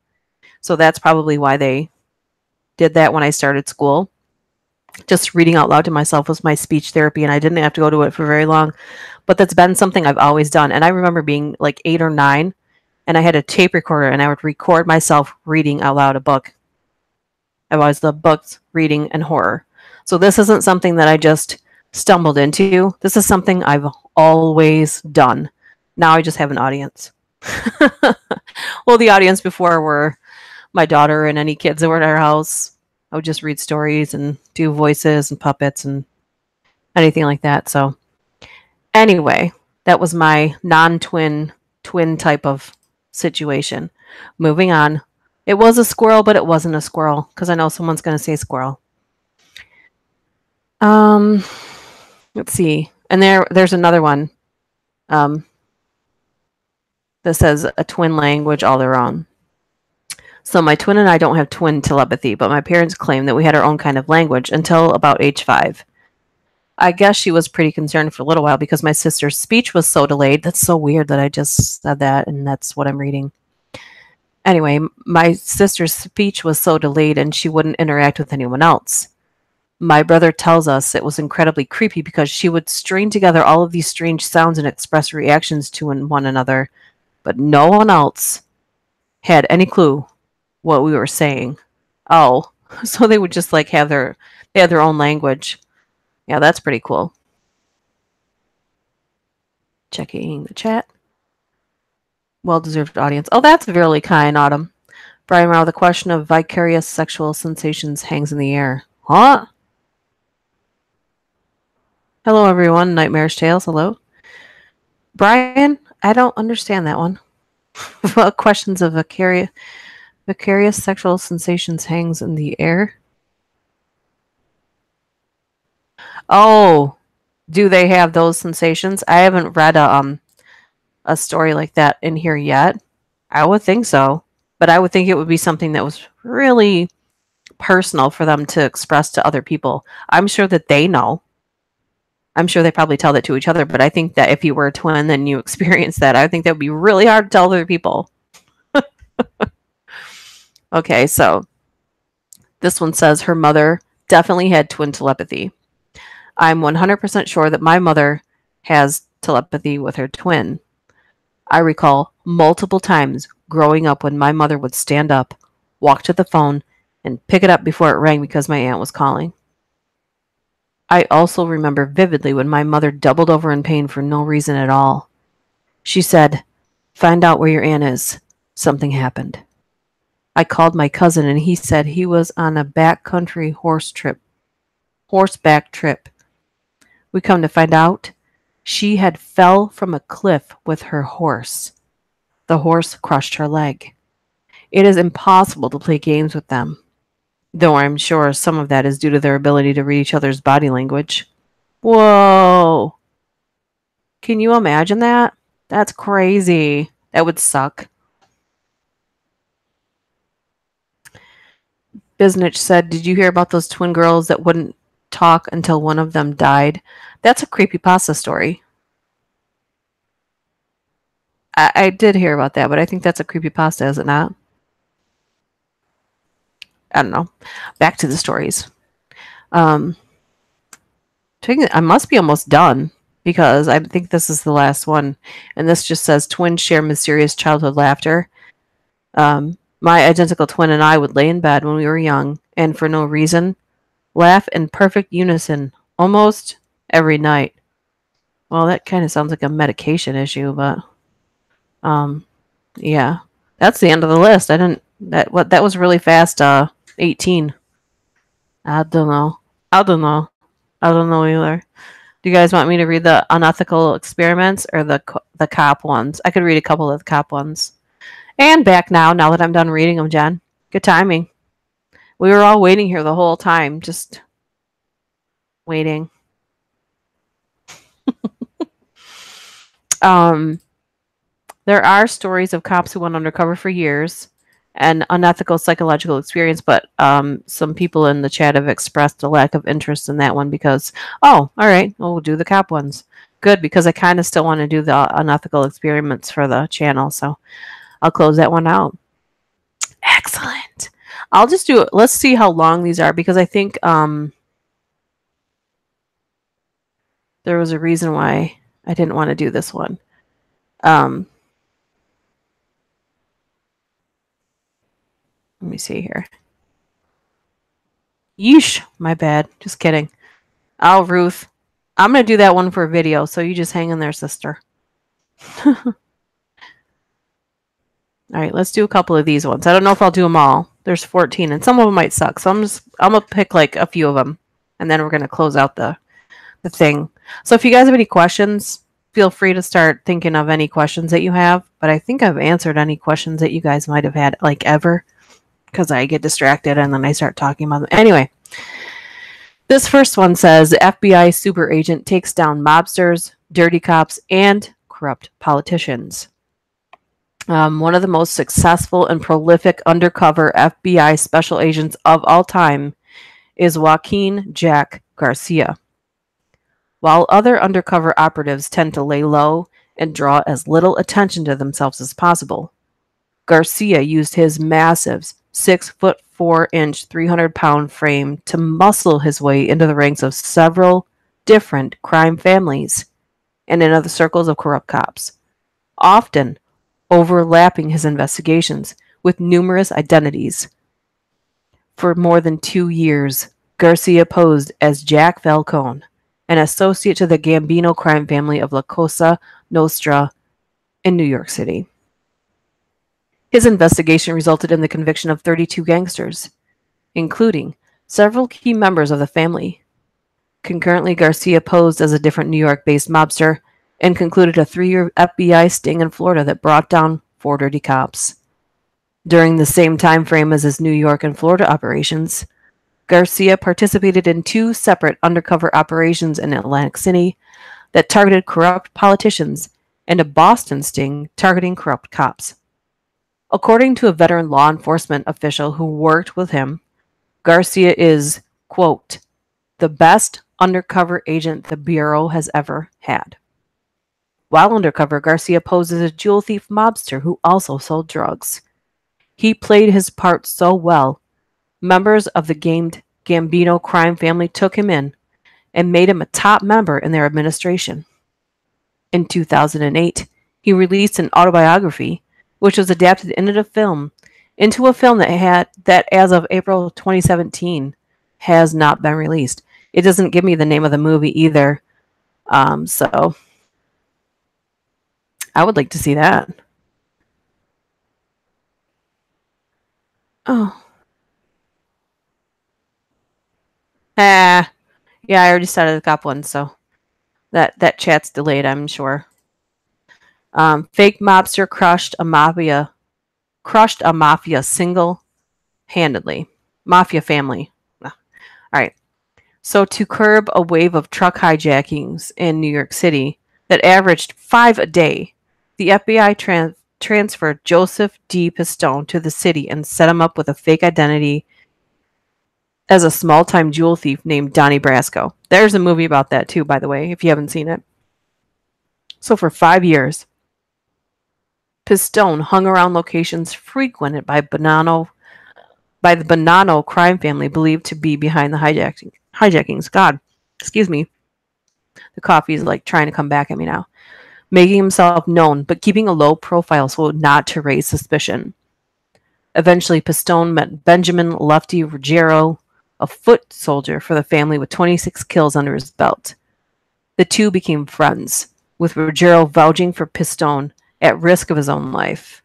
So that's probably why they did that when I started school. Just reading out loud to myself was my speech therapy, and I didn't have to go to it for very long. But that's been something I've always done. And I remember being like 8 or 9, and I had a tape recorder, and I would record myself reading out loud a book. I've always loved books, reading, and horror. So this isn't something that I just stumbled into. This is something I've always done. Now I just have an audience. Well, the audience before were my daughter and any kids that were at our house. I would just read stories and do voices and puppets and anything like that. So anyway, that was my non-twin type of situation. Moving on. It was a squirrel, but it wasn't a squirrel because I know someone's going to say squirrel. Let's see. And there's another one that says a twin language all their own. So my twin and I don't have twin telepathy, but my parents claim that we had our own kind of language until about age 5. I guess she was pretty concerned for a little while because my sister's speech was so delayed. That's so weird that I just said that, and that's what I'm reading. Anyway, my sister's speech was so delayed and she wouldn't interact with anyone else. My brother tells us it was incredibly creepy because she would string together all of these strange sounds and express reactions to one another, but no one else had any clue what we were saying. Oh, so they would just like have their own language. Yeah, that's pretty cool. Checking the chat. Well-deserved audience. Oh, that's really kind, Autumn. Brian Rao, the question of vicarious sexual sensations hangs in the air. Huh? Hello, everyone. Nightmare's Tales. Hello. Brian, I don't understand that one. Questions of vicarious sexual sensations hangs in the air. Oh, do they have those sensations? I haven't read a story like that in here yet. I would think so, but I would think it would be something that was really personal for them to express to other people. I'm sure that they know. I'm sure they probably tell that to each other, but I think that if you were a twin and you experience that, I think that would be really hard to tell other people. Okay, so this one says her mother definitely had twin telepathy. I'm 100% sure that my mother has telepathy with her twin. I recall multiple times growing up when my mother would stand up, walk to the phone, and pick it up before it rang because my aunt was calling. I also remember vividly when my mother doubled over in pain for no reason at all. She said, "Find out where your aunt is. Something happened." I called my cousin and he said he was on a backcountry horseback trip. We come to find out she had fell from a cliff with her horse. The horse crushed her leg. It is impossible to play games with them, though I'm sure some of that is due to their ability to read each other's body language. Whoa! Can you imagine that? That's crazy. That would suck. Biznich said, "Did you hear about those twin girls that wouldn't talk until one of them died?" That's a creepypasta story. I did hear about that, but I think that's a creepypasta, is it not? I don't know. Back to the stories. I must be almost done because I think this is the last one. And this just says, twins share mysterious childhood laughter. My identical twin and I would lay in bed when we were young and for no reason laugh in perfect unison, almost every night. Well, that kind of sounds like a medication issue, but yeah. That's the end of the list. I didn't that was really fast. 18. I don't know. I don't know. I don't know either. Do you guys want me to read the unethical experiments or the cop ones? I could read a couple of the cop ones. And back now that I'm done reading them, Jen. Good timing. We were all waiting here the whole time, just waiting. There are stories of cops who went undercover for years and unethical psychological experience, but some people in the chat have expressed a lack of interest in that one because, all right, we'll do the cop ones. Good, because I kind of still want to do the unethical experiments for the channel, so I'll close that one out. Excellent. I'll just do it. Let's see how long these are, because I think there was a reason why I didn't want to do this one. Let me see here. Yeesh, my bad. Just kidding. Oh, Ruth. I'm going to do that one for a video, so you just hang in there, sister. All right, let's do a couple of these ones. I don't know if I'll do them all. There's 14, and some of them might suck, so I'm going to pick like a few of them, and then we're going to close out the thing. So if you guys have any questions, feel free to start thinking of any questions that you have, but I think I've answered any questions that you guys might have had, like, ever. Because I get distracted and then I start talking about them. Anyway, this first one says FBI super agent takes down mobsters, dirty cops, and corrupt politicians. One of the most successful and prolific undercover FBI special agents of all time is Joaquin Jack Garcia. While other undercover operatives tend to lay low and draw as little attention to themselves as possible, Garcia used his massive 6'4", 300-pound frame to muscle his way into the ranks of several different crime families and into the circles of corrupt cops, often overlapping his investigations with numerous identities. For more than 2 years, Garcia posed as Jack Falcone, an associate to the Gambino crime family of La Cosa Nostra in New York City. His investigation resulted in the conviction of 32 gangsters, including several key members of the family. Concurrently, Garcia posed as a different New York-based mobster and concluded a 3-year FBI sting in Florida that brought down 4 dirty cops. During the same time frame as his New York and Florida operations, Garcia participated in 2 separate undercover operations in Atlantic City that targeted corrupt politicians and a Boston sting targeting corrupt cops. According to a veteran law enforcement official who worked with him, Garcia is, quote, the best undercover agent the Bureau has ever had. While undercover, Garcia posed as a jewel thief mobster who also sold drugs. He played his part so well, members of the Gambino crime family took him in and made him a top member in their administration. In 2008, he released an autobiography, which was adapted into a film that as of April 2017 has not been released. It doesn't give me the name of the movie either, so I would like to see that. Oh. Yeah, I already started the cop one, so that chat's delayed, I'm sure. Fake mobster crushed a mafia single-handedly. Mafia family. All right. So to curb a wave of truck hijackings in New York City that averaged 5 a day, the FBI transferred Joseph D. Pistone to the city and set him up with a fake identity as a small-time jewel thief named Donnie Brasco. There's a movie about that too, by the way, if you haven't seen it. So for 5 years, Pistone hung around locations frequented by the Bonanno crime family believed to be behind the hijackings. God, excuse me. The coffee is like trying to come back at me now. Making himself known, but keeping a low profile so not to raise suspicion. Eventually, Pistone met Benjamin Lefty Ruggiero, a foot soldier for the family with 26 kills under his belt. The two became friends, with Ruggiero vouching for Pistone at risk of his own life.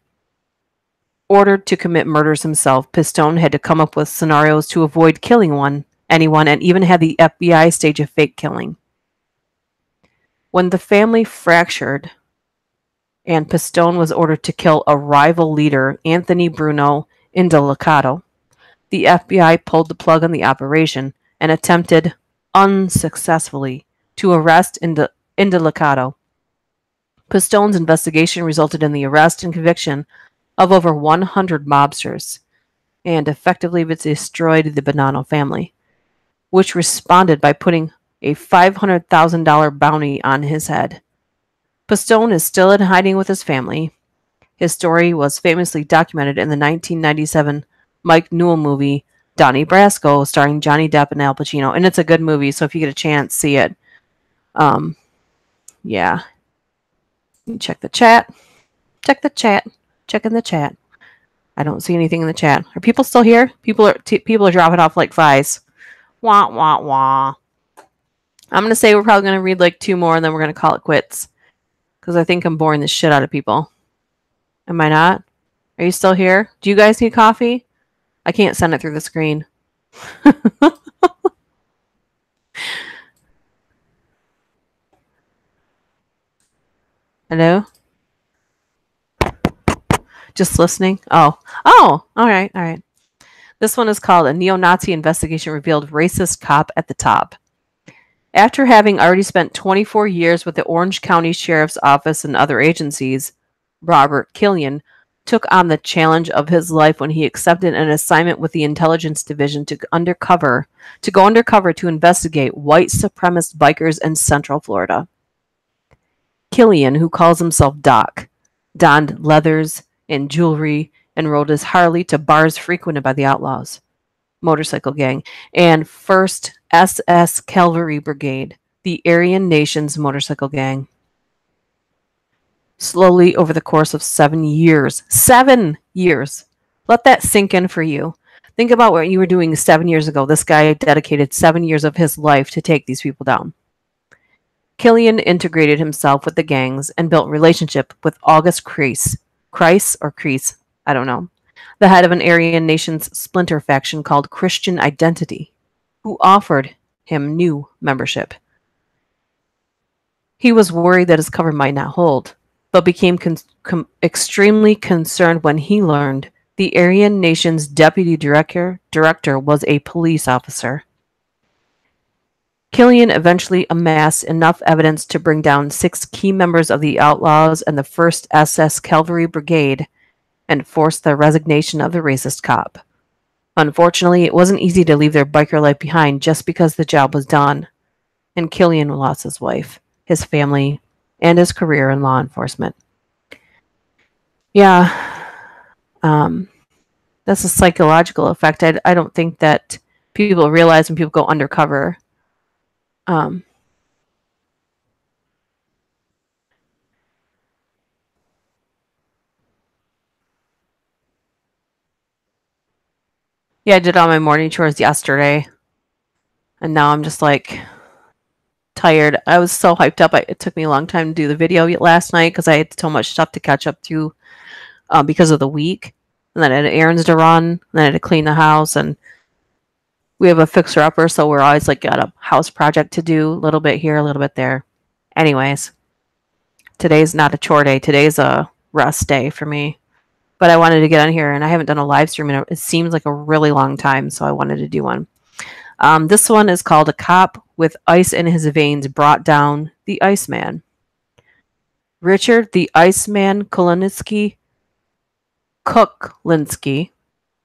Ordered to commit murders himself, Pistone had to come up with scenarios to avoid killing anyone, and even had the FBI stage a fake killing. When the family fractured and Pistone was ordered to kill a rival leader, Anthony Bruno Indelicato, the FBI pulled the plug on the operation and attempted, unsuccessfully, to arrest Indelicato. Pistone's investigation resulted in the arrest and conviction of over 100 mobsters, and effectively destroyed the Bonanno family, which responded by putting a $500,000 bounty on his head. Pistone is still in hiding with his family. His story was famously documented in the 1997 Mike Newell movie, Donnie Brasco, starring Johnny Depp and Al Pacino. And it's a good movie, so if you get a chance, see it. Yeah. Check the chat. Check the chat. Check in the chat. I don't see anything in the chat. Are people still here? People are dropping off like flies. Wah, wah, wah. I'm going to say we're probably going to read like 2 more, and then we're going to call it quits. Because I think I'm boring the shit out of people. Am I not? Are you still here? Do you guys need coffee? I can't send it through the screen. Hello? Just listening? Oh, all right. This one is called A Neo-Nazi Investigation Revealed Racist Cop at the Top. After having already spent 24 years with the Orange County Sheriff's Office and other agencies, Robert Killian took on the challenge of his life when he accepted an assignment with the Intelligence Division to go undercover to investigate white supremacist bikers in Central Florida. Killian, who calls himself Doc, donned leathers and jewelry and rode his Harley to bars frequented by the Outlaws motorcycle gang and 1st SS Cavalry Brigade, the Aryan Nations motorcycle gang. Slowly, over the course of 7 years, 7 years, let that sink in for you. Think about what you were doing 7 years ago. This guy dedicated 7 years of his life to take these people down. Killian integrated himself with the gangs and built relationship with August Kreis, I don't know, the head of an Aryan Nations splinter faction called Christian Identity, who offered him new membership. He was worried that his cover might not hold, but became extremely concerned when he learned the Aryan Nations deputy director was a police officer. Killian eventually amassed enough evidence to bring down 6 key members of the Outlaws and the 1st SS Cavalry Brigade and forced the resignation of the racist cop. Unfortunately, it wasn't easy to leave their biker life behind just because the job was done, and Killian lost his wife, his family, and his career in law enforcement. Yeah, that's a psychological effect. I don't think that people realize when people go undercover. Yeah, I did all my morning chores yesterday, and now I'm just like tired. I was so hyped up. It took me a long time to do the video last night because I had so much stuff to catch up to because of the week. And then I had errands to run, and then I had to clean the house, and we have a fixer-upper, so we're always like got a house project to do, a little bit here, a little bit there. Anyways, today's not a chore day. Today's a rest day for me. But I wanted to get on here, and I haven't done a live stream in it seems like a really long time, so I wanted to do one. This one is called A Cop with Ice in His Veins Brought Down the Iceman. Richard the Iceman Kuklinski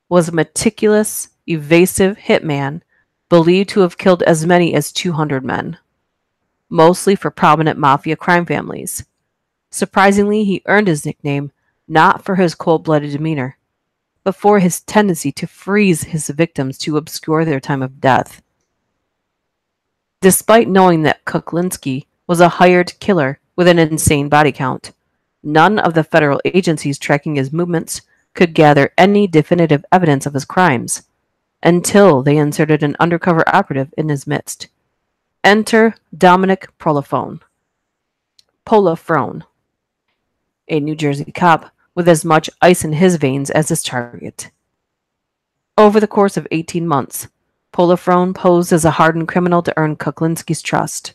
was a meticulous, evasive hitman believed to have killed as many as 200 men, mostly for prominent mafia crime families. Surprisingly, he earned his nickname not for his cold-blooded demeanor, but for his tendency to freeze his victims to obscure their time of death. Despite knowing that Kuklinski was a hired killer with an insane body count, none of the federal agencies tracking his movements could gather any definitive evidence of his crimes until they inserted an undercover operative in his midst. Enter Dominic Polifrone, a New Jersey cop with as much ice in his veins as his target. Over the course of 18 months, Polifrone posed as a hardened criminal to earn Kuklinski's trust.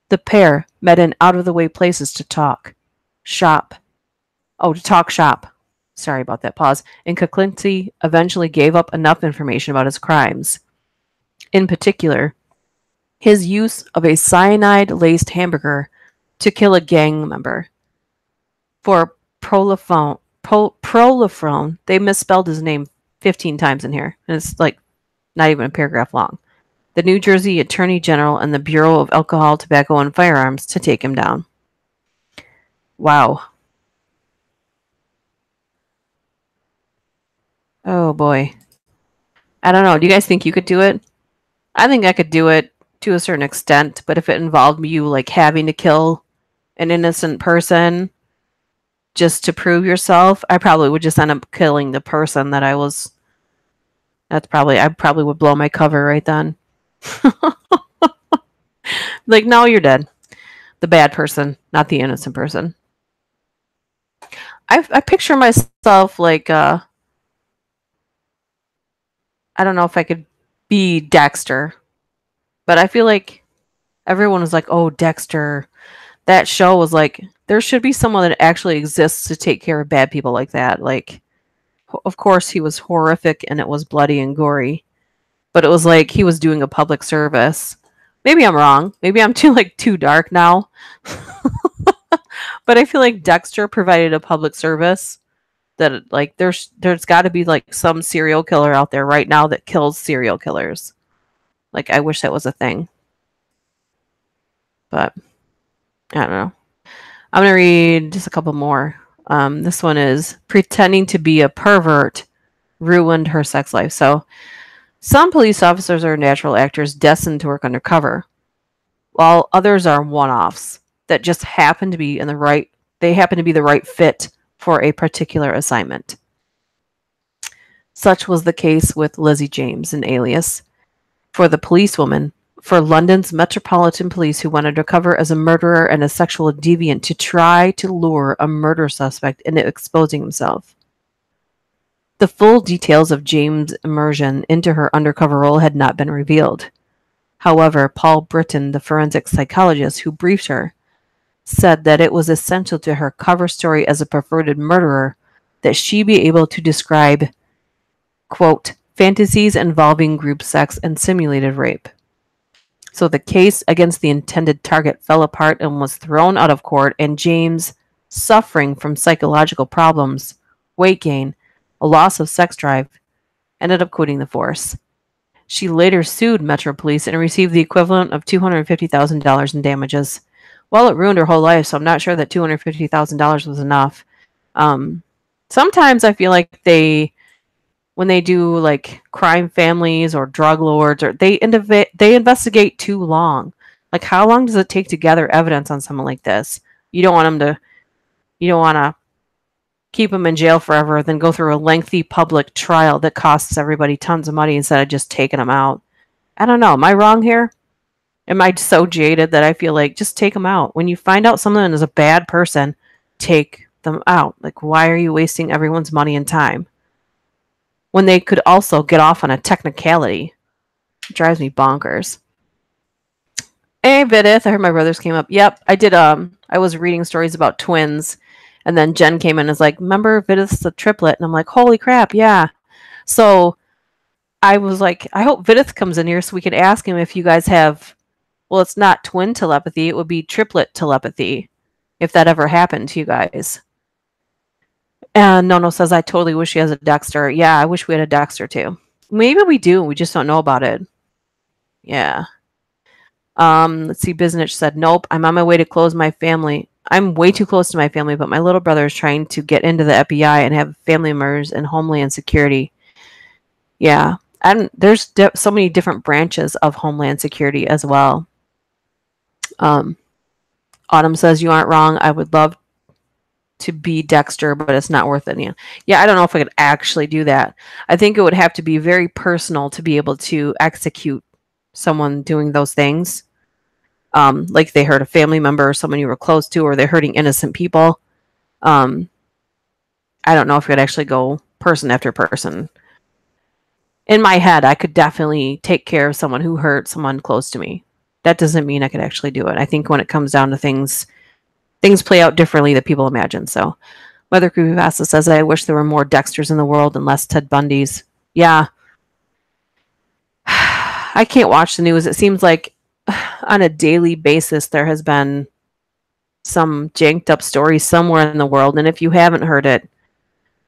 The pair met in out-of-the-way places to talk shop. Sorry about that pause. And Kuklinski eventually gave up enough information about his crimes. In particular, his use of a cyanide-laced hamburger to kill a gang member. For Polifrone, they misspelled his name 15 times in here. And it's like not even a paragraph long. The New Jersey Attorney General and the Bureau of Alcohol, Tobacco, and Firearms to take him down. Wow. Oh boy. I don't know. Do you guys think you could do it? I think I could do it to a certain extent, but if it involved you like having to kill an innocent person just to prove yourself, I probably would just end up killing the person that I was. I probably would blow my cover right then. Like, no, you're dead. The bad person, not the innocent person. I picture myself like, I don't know if I could be Dexter, but I feel like everyone was like, oh, Dexter. That show was like, there should be someone that actually exists to take care of bad people like that. Like, of course, he was horrific and it was bloody and gory, but it was like he was doing a public service. Maybe I'm wrong. Maybe I'm too dark now. But I feel like Dexter provided a public service that like there's got to be like some serial killer out there right now that kills serial killers. Like, I wish that was a thing. But I don't know. I'm going to read just a couple more. This one is pretending to be a pervert ruined her sex life. So some police officers are natural actors destined to work undercover, while others are one-offs that just happen to be the right fit for a particular assignment. Such was the case with Lizzie James, an alias for the policewoman for London's Metropolitan Police, who went undercover as a murderer and a sexual deviant to try to lure a murder suspect into exposing himself. The full details of James' immersion into her undercover role had not been revealed. However, Paul Britton, the forensic psychologist who briefed her, said that it was essential to her cover story as a perverted murderer that she be able to describe, quote, fantasies involving group sex and simulated rape. So the case against the intended target fell apart and was thrown out of court, and James, suffering from psychological problems, weight gain, a loss of sex drive, ended up quitting the force. She later sued Metro Police and received the equivalent of $250,000 in damages. Well, it ruined her whole life, so I'm not sure that $250,000 was enough. Sometimes I feel like when they do like crime families or drug lords, or they investigate too long. Like, how long does it take to gather evidence on someone like this? You don't want to keep them in jail forever, then go through a lengthy public trial that costs everybody tons of money instead of just taking them out. I don't know. Am I wrong here? Am I so jaded that I feel like just take them out? When you find out someone is a bad person, take them out. Like, why are you wasting everyone's money and time when they could also get off on a technicality? It drives me bonkers. Hey, Vidith, I heard my brothers came up. Yep, I did. I was reading stories about twins, and then Jen came in and was like, remember Vidith's a triplet? And I'm like, holy crap, yeah. So I was like, I hope Vidith comes in here so we could ask him if you guys have, well, it's not twin telepathy, it would be triplet telepathy, if that ever happened to you guys. And Nono says, I totally wish she has a Dexter. Yeah, I wish we had a Dexter too. Maybe we do, we just don't know about it. Yeah. Let's see, Biznich said, nope, I'm on my way to close my family. I'm way too close to my family, but my little brother is trying to get into the FBI and have family members in Homeland Security. Yeah, and there's so many different branches of Homeland Security as well. Autumn says, you aren't wrong. I would love to be Dexter, but it's not worth it. Yeah, I don't know if I could actually do that. I think it would have to be very personal to be able to execute someone doing those things. like they hurt a family member or someone you were close to, or they're hurting innocent people. I don't know if it would actually go person after person. In my head, I could definitely take care of someone who hurt someone close to me. That doesn't mean I could actually do it. I think when it comes down to things play out differently than people imagine. So, Weather Creepypasta says, I wish there were more Dexters in the world and less Ted Bundys. Yeah. I can't watch the news. It seems like on a daily basis there has been some janked up story somewhere in the world. And if you haven't heard it,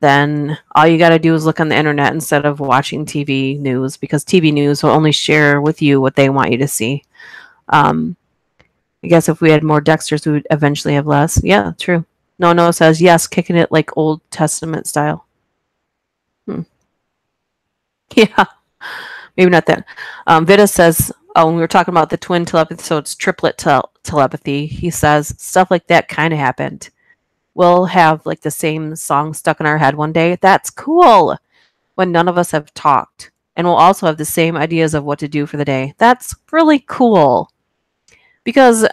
then all you got to do is look on the internet instead of watching TV news, because TV news will only share with you what they want you to see. I guess if we had more Dexters, we would eventually have less. Yeah, true. No says, yes, kicking it like Old Testament style. Yeah, maybe not that. Vita says, when we were talking about the twin telepathy, so it's triplet telepathy, he says, stuff like that kind of happened. We'll have like the same song stuck in our head one day. That's cool. When none of us have talked. And we'll also have the same ideas of what to do for the day. That's really cool. Because, you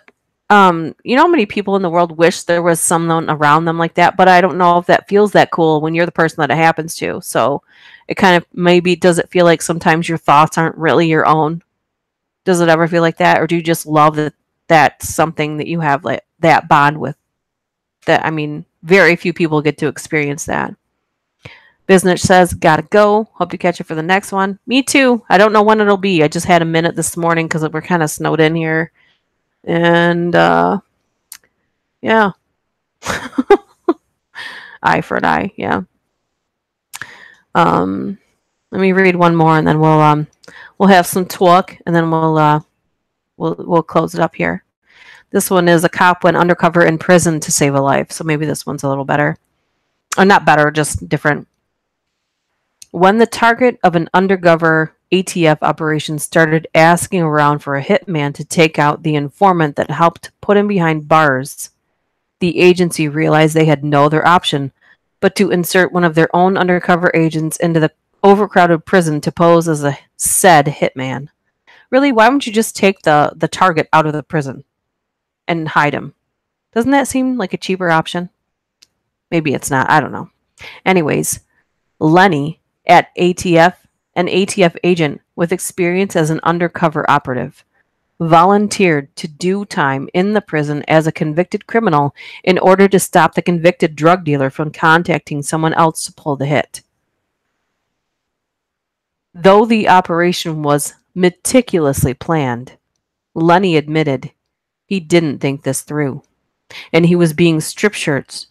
know how many people in the world wish there was someone around them like that, but I don't know if that feels that cool when you're the person that it happens to. So it kind of maybe, does it feel like sometimes your thoughts aren't really your own? Does it ever feel like that? Or do you just love that that's something that you have like that bond with? That, I mean, very few people get to experience that. Business says, gotta go. Hope to catch you for the next one. Me too. I don't know when it'll be. I just had a minute this morning because we're kind of snowed in here. And, yeah. Eye for an eye, yeah. Let me read one more, and then we'll have some talk, and then we'll close it up here. This one is a cop went undercover in prison to save a life, so maybe this one's a little better. Or not better, just different. When the target of an undercover ATF operation started asking around for a hitman to take out the informant that helped put him behind bars, the agency realized they had no other option but to insert one of their own undercover agents into the overcrowded prison to pose as a said hitman. Really, why wouldn't you just take the target out of the prison and hide him? Doesn't that seem like a cheaper option? Maybe it's not. I don't know. Anyways, Lenny at ATF, an ATF agent with experience as an undercover operative, volunteered to do time in the prison as a convicted criminal in order to stop the convicted drug dealer from contacting someone else to pull the hit. Though the operation was meticulously planned, Lenny admitted he didn't think this through, and he was being strip searched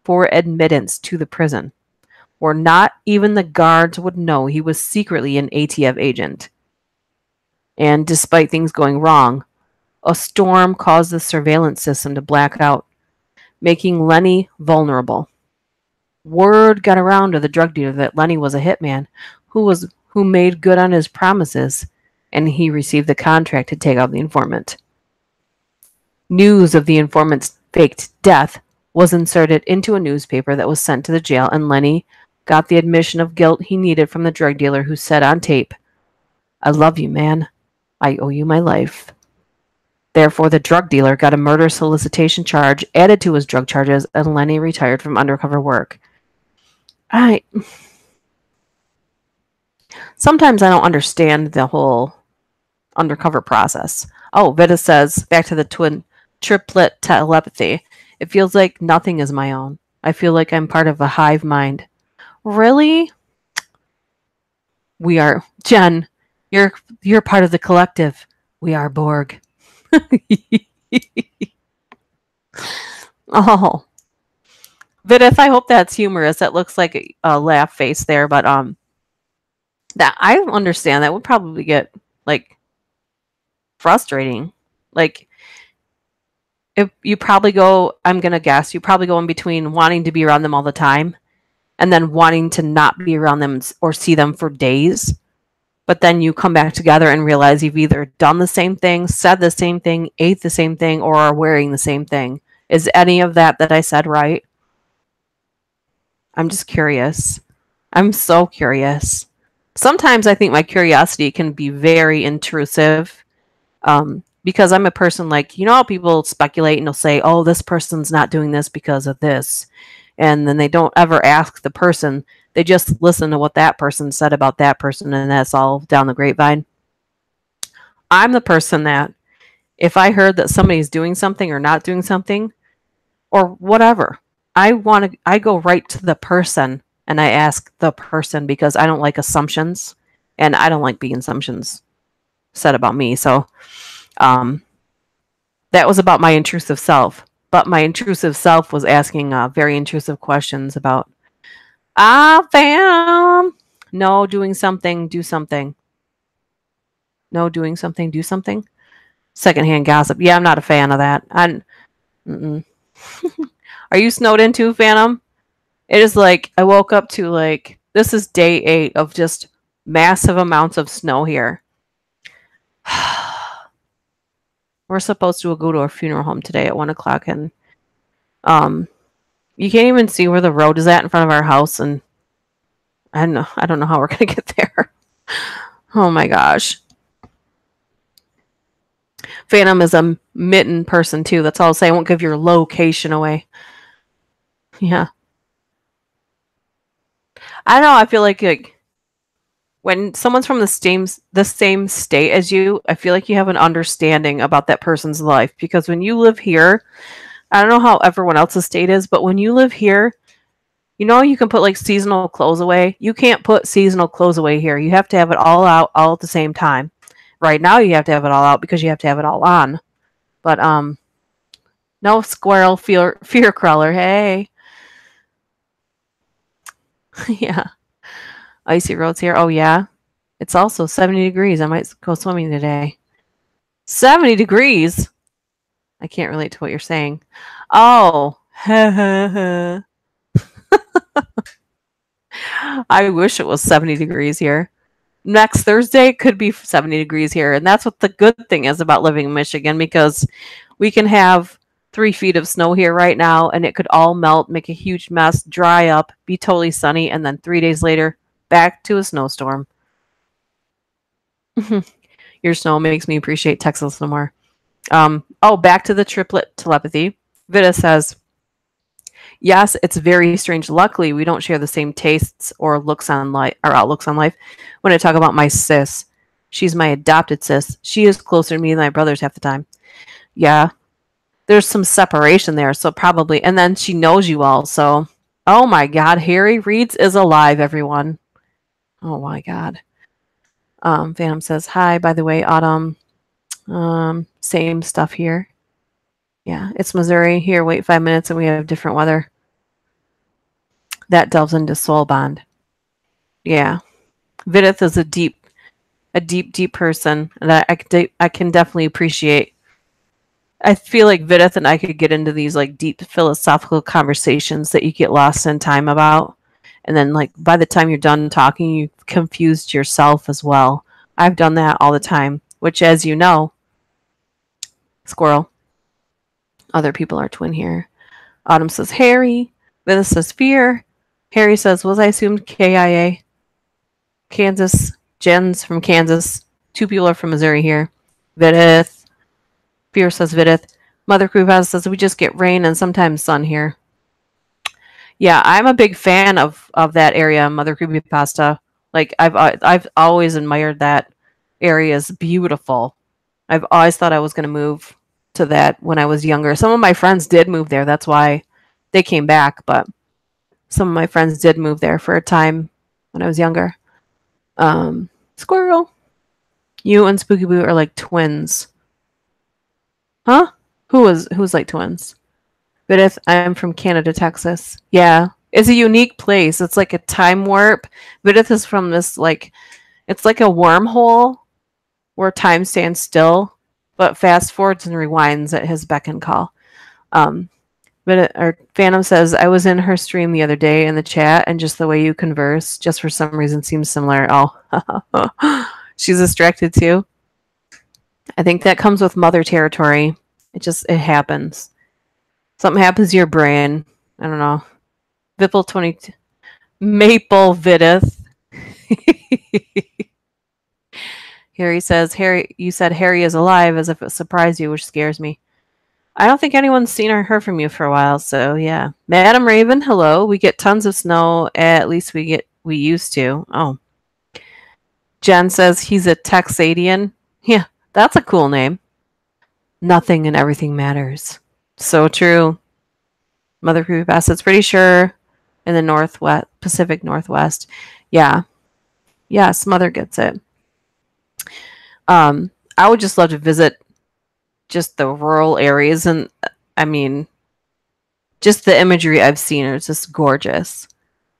for admittance to the prison, where not even the guards would know he was secretly an ATF agent. And despite things going wrong, a storm caused the surveillance system to black out, making Lenny vulnerable. Word got around to the drug dealer that Lenny was a hitman who made good on his promises, and he received the contract to take out the informant. News of the informant's faked death was inserted into a newspaper that was sent to the jail, and Lenny got the admission of guilt he needed from the drug dealer, who said on tape, "I love you, man. I owe you my life." Therefore, the drug dealer got a murder solicitation charge added to his drug charges, and Lenny retired from undercover work. Sometimes I don't understand the whole undercover process. Oh, Vita says, back to the triplet telepathy. It feels like nothing is my own. I feel like I'm part of a hive mind. Really? We are, Jen, you're part of the collective. We are Borg. Oh. Vidith, I hope that's humorous. That looks like a laugh face there, but that I understand that would probably get like frustrating. Like, if you probably go, I'm gonna guess, you probably go in between wanting to be around them all the time and then wanting to not be around them or see them for days. But then you come back together and realize you've either done the same thing, said the same thing, ate the same thing, or are wearing the same thing. Is any of that I said right? I'm just curious. I'm so curious. Sometimes I think my curiosity can be very intrusive, because I'm a person like, how people speculate and they'll say, oh, this person's not doing this because of this. And then they don't ever ask the person. They just listen to what that person said about that person, and that's all down the grapevine. I'm the person that if I heard that somebody's doing something or not doing something or whatever, I go right to the person and I ask the person, because I don't like assumptions and I don't like being assumptions said about me. So that was about my intrusive self. But my intrusive self was asking very intrusive questions about, fam, no, doing something, do something. No, doing something, do something. Secondhand gossip. Yeah, I'm not a fan of that. Are you snowed in too, Phantom? It is like, I woke up to like, this is day 8 of just massive amounts of snow here. We're supposed to go to a funeral home today at 1 o'clock, and you can't even see where the road is at in front of our house, and I don't know how we're gonna get there. Oh my gosh. Phantom is a mitten person too. That's all I'll say. I won't give your location away. Yeah. I don't know. I feel like when someone's from the same state as you, I feel like you have an understanding about that person's life, because when you live here, I don't know how everyone else's state is, but when you live here, you can put like seasonal clothes away. You can't put seasonal clothes away here. You have to have it all out all at the same time. Right now you have to have it all out because you have to have it all on. But no, squirrel fear crawler. Hey. Yeah. Icy roads here. Oh yeah. It's also 70 degrees. I might go swimming today. 70 degrees? I can't relate to what you're saying. Oh. I wish it was 70 degrees here. Next Thursday could be 70 degrees here. And that's what the good thing is about living in Michigan, because we can have 3 feet of snow here right now, and it could all melt, make a huge mess, dry up, be totally sunny, and then 3 days later, back to a snowstorm. Your snow makes me appreciate Texas no more. Back to the triplet telepathy. Vita says, yes, it's very strange. Luckily, we don't share the same tastes or outlooks on life. When I talk about my sis, she's my adopted sis. She is closer to me than my brothers half the time. Yeah, there's some separation there, so probably. And then she knows you all, so. Oh my God, Harry Reeds is alive, everyone. Oh my God. Phantom says, hi, by the way, Autumn. Same stuff here. Yeah, it's Missouri. Here, wait 5 minutes and we have different weather. That delves into soul bond. Yeah. Vidith is a deep person, and I can definitely appreciate. I feel like Vidith and I could get into these like deep philosophical conversations that you get lost in time about. And then like by the time you're done talking, you've confused yourself as well. I've done that all the time, which, as you know, squirrel. Other people are twin here. Autumn says Harry. Vidith says fear. Harry says, was I assumed KIA? Kansas. Jen's from Kansas. 2 people are from Missouri here. Vidith. Fear says Vidith. Mother Crew says we just get rain and sometimes sun here. Yeah, I'm a big fan of that area, Mother Creepypasta. Like I've always admired that area. Is beautiful. I've always thought I was going to move to that when I was younger. Some of my friends did move there. That's why they came back, but some of my friends did move there for a time when I was younger. Squirrel. You and Spooky Boo are like twins. Huh? Who's like twins? But if I'm from Canada, Texas. Yeah. It's a unique place. It's like a time warp. Vidith is from this like, it's like a wormhole where time stands still, but fast forwards and rewinds at his beck and call. Phantom says, I was in her stream the other day in the chat, and just the way you converse, just for some reason, seems similar. Oh, she's distracted too. I think that comes with mother territory. It happens. Something happens to your brain. I don't know. Vipple 22. Maple Vidith. Harry says, Harry, you said Harry is alive as if it surprised you, which scares me. I don't think anyone's seen or heard from you for a while, so yeah. Madam Raven, hello. We get tons of snow. At least we used to. Oh. Jen says he's a Texadian. Yeah, that's a cool name. Nothing and everything matters. So true. Mother Creepypasta, pretty sure in the Northwest, Pacific Northwest. Yeah. Yes, Mother gets it. I would just love to visit just the rural areas, and I mean, just the imagery I've seen is just gorgeous.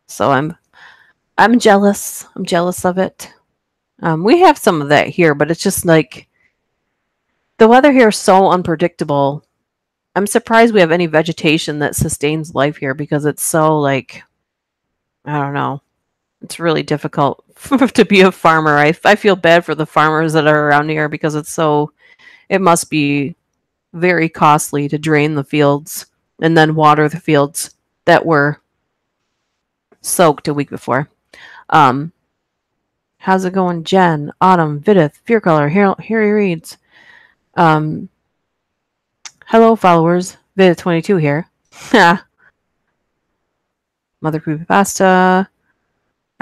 So I'm jealous. I'm jealous of it. We have some of that here, but it's just like the weather here is so unpredictable. I'm surprised we have any vegetation that sustains life here because it's so like, I don't know. It's really difficult to be a farmer. I feel bad for the farmers that are around here because it must be very costly to drain the fields and then water the fields that were soaked a week before. How's it going, Jen, Autumn, Vidith, Fear Color, Harry Reads. Hello, followers. Vidith22 here. Mother Creepypasta.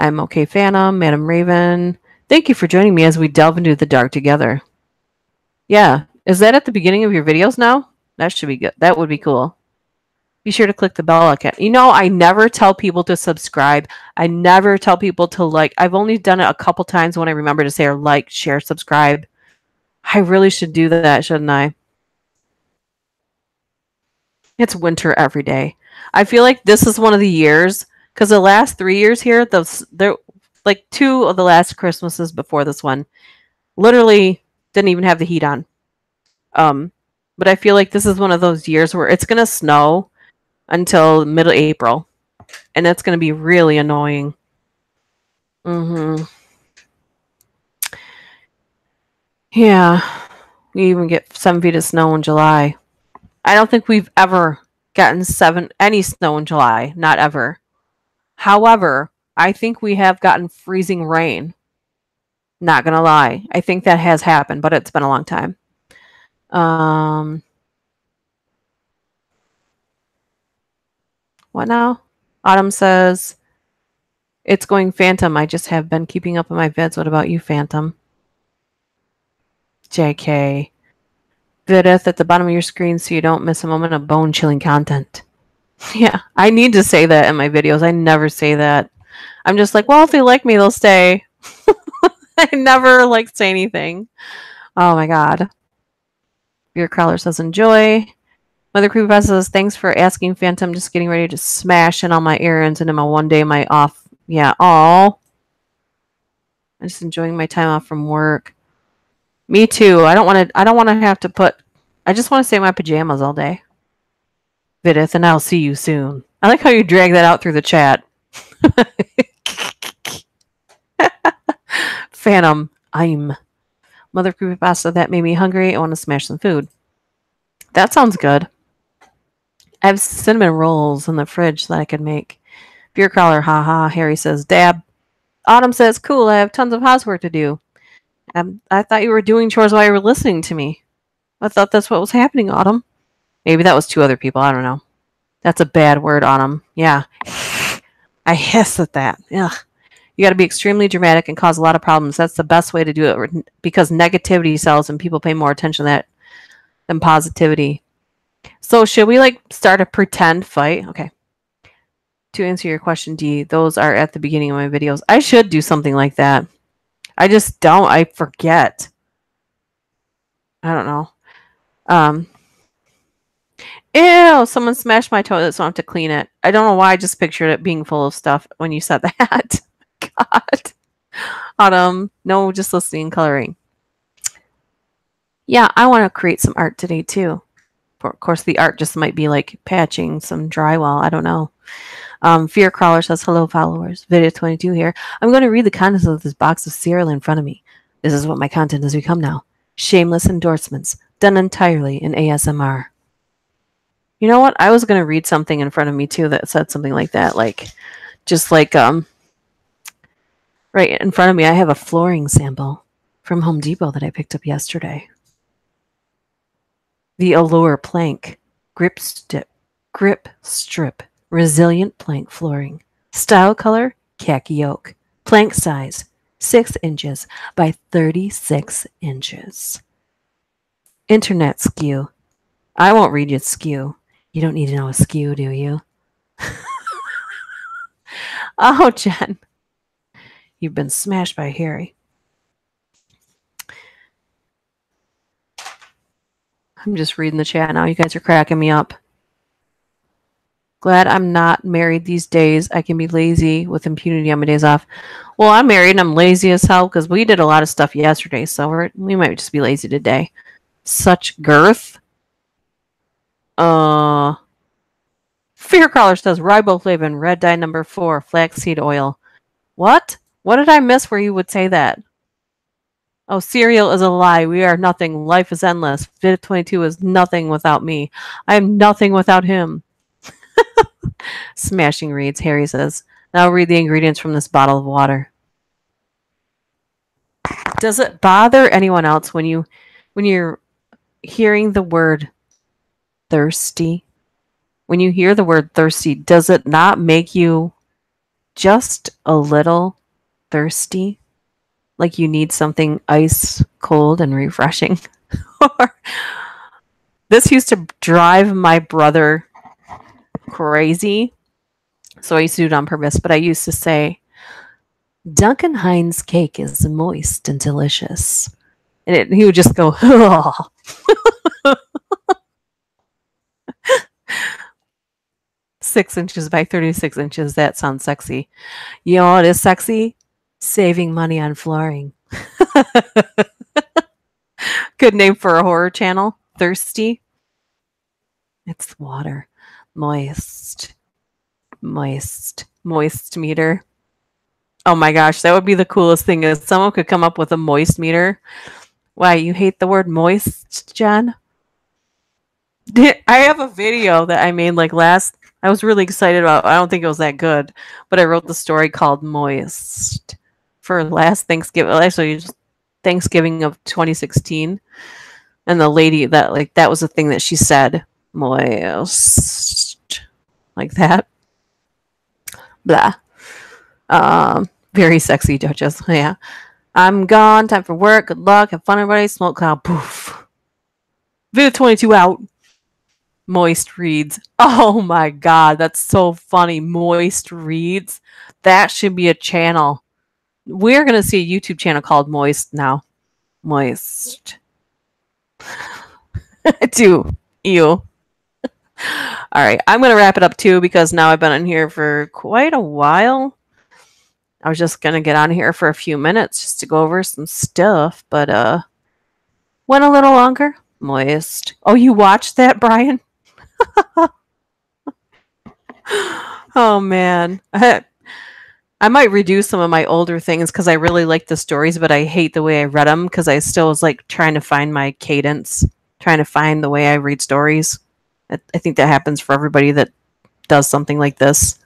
I'm okay, Phantom, Madam Raven. Thank you for joining me as we delve into the dark together. Yeah, is that at the beginning of your videos now? That should be good. That would be cool. Be sure to click the bell icon. You know, I never tell people to subscribe. I never tell people to like. I've only done it a couple times when I remember to say or like, share, subscribe. I really should do that, shouldn't I? It's winter every day. I feel like this is one of the years, because the last 3 years here, there like 2 of the last Christmases before this one, literally didn't even have the heat on. But I feel like this is one of those years where it's gonna snow until middle April, and it's gonna be really annoying. Yeah, we even get 7 feet of snow in July. I don't think we've ever gotten any snow in July. Not ever. However, I think we have gotten freezing rain. Not gonna lie. I think that has happened, but it's been a long time. What now? Autumn says, it's going Phantom. I just have been keeping up with my vids. What about you, Phantom? JK. Vidith at the bottom of your screen so you don't miss a moment of bone-chilling content. Yeah, I need to say that in my videos. I never say that. I'm just like, well, if they like me, they'll stay. I never like say anything. Oh my god. Your Crawler says enjoy. Mother Creepypasta says thanks for asking, Phantom. Just getting ready to smash in all my errands and in my one day my off. Yeah, all. I'm just enjoying my time off from work. Me too. I don't want to have to put. I just want to stay in my pajamas all day. Vidith, and I'll see you soon. I like how you drag that out through the chat. Phantom, I'm. Mother Creepypasta, that made me hungry. I want to smash some food. That sounds good. I have cinnamon rolls in the fridge that I could make. Beer Crawler, haha. Harry says, dab. Autumn says, cool, I have tons of housework to do. I thought you were doing chores while you were listening to me. I thought that's what was happening, Autumn. Maybe that was 2 other people. I don't know. That's a bad word, Autumn. Yeah. I hiss at that. Ugh. You got to be extremely dramatic and cause a lot of problems. That's the best way to do it because negativity sells and people pay more attention to that than positivity. So should we like start a pretend fight? Okay. To answer your question, D, those are at the beginning of my videos. I should do something like that. I just don't. I forget. I don't know. Ew, someone smashed my toilet, so I have to clean it. I don't know why I just pictured it being full of stuff when you said that. God. Autumn, no, just listening and coloring. Yeah, I want to create some art today, too. Of course, the art just might be like patching some drywall. I don't know. Fear Crawler says, hello, followers. Video22 here. I'm going to read the contents of this box of cereal in front of me. This is what my content has become now. Shameless endorsements, done entirely in ASMR. You know what? I was going to read something in front of me, too, that said something like that. Like, just like, right Right in front of me, I have a flooring sample from Home Depot that I picked up yesterday. The Allure Plank Grip Strip Resilient Plank Flooring. Style color, khaki oak. Plank size, 6 inches by 36 inches. Internet SKU. I won't read you SKU. You don't need to know a SKU, do you? Oh, Jen. You've been smashed by Harry. I'm just reading the chat now. You guys are cracking me up. Glad I'm not married these days. I can be lazy with impunity on my days off. Well, I'm married and I'm lazy as hell because we did a lot of stuff yesterday, so we might just be lazy today. Such girth. Fear Crawler says riboflavin, red dye number 4, flaxseed oil. What? What did I miss where you would say that? Oh, cereal is a lie. We are nothing. Life is endless. Vid22 is nothing without me. I am nothing without him. Smashing reads, Harry says. Now read the ingredients from this bottle of water. Does it bother anyone else when you're hearing the word thirsty? When you hear the word thirsty, does it not make you just a little thirsty? Like you need something ice cold and refreshing? This used to drive my brother crazy. So I used to do it on purpose, but I used to say, Duncan Hines cake is moist and delicious. And he would just go, oh. 6 inches by 36 inches. That sounds sexy. You know what is sexy? Saving money on flooring. Good name for a horror channel. Thirsty. It's water. Moist. Moist. Moist meter. Oh my gosh, that would be the coolest thing if someone could come up with a moist meter. Why, you hate the word moist, Jen? I have a video that I made I was really excited about. I don't think it was that good, but I wrote the story called Moist for last Thanksgiving. Actually, just Thanksgiving of 2016. And the lady that was the thing that she said. Moist. Like that. Blah. Very sexy, Duchess. Yeah. I'm gone. Time for work. Good luck. Have fun, everybody. Smoke cloud. Poof. Video 22 out. Moist reads. Oh my god, that's so funny. Moist reads. That should be a channel. We're going to see a YouTube channel called Moist now. Moist. Do. Ew. All right, I'm going to wrap it up too because now I've been in here for quite a while. I was just going to get on here for a few minutes just to go over some stuff, but went a little longer. Moist. Oh, you watched that, Brian? Oh, man. I might redo some of my older things because I really like the stories, but I hate the way I read them because I still was trying to find my cadence, trying to find the way I read stories. I think that happens for everybody that does something like this.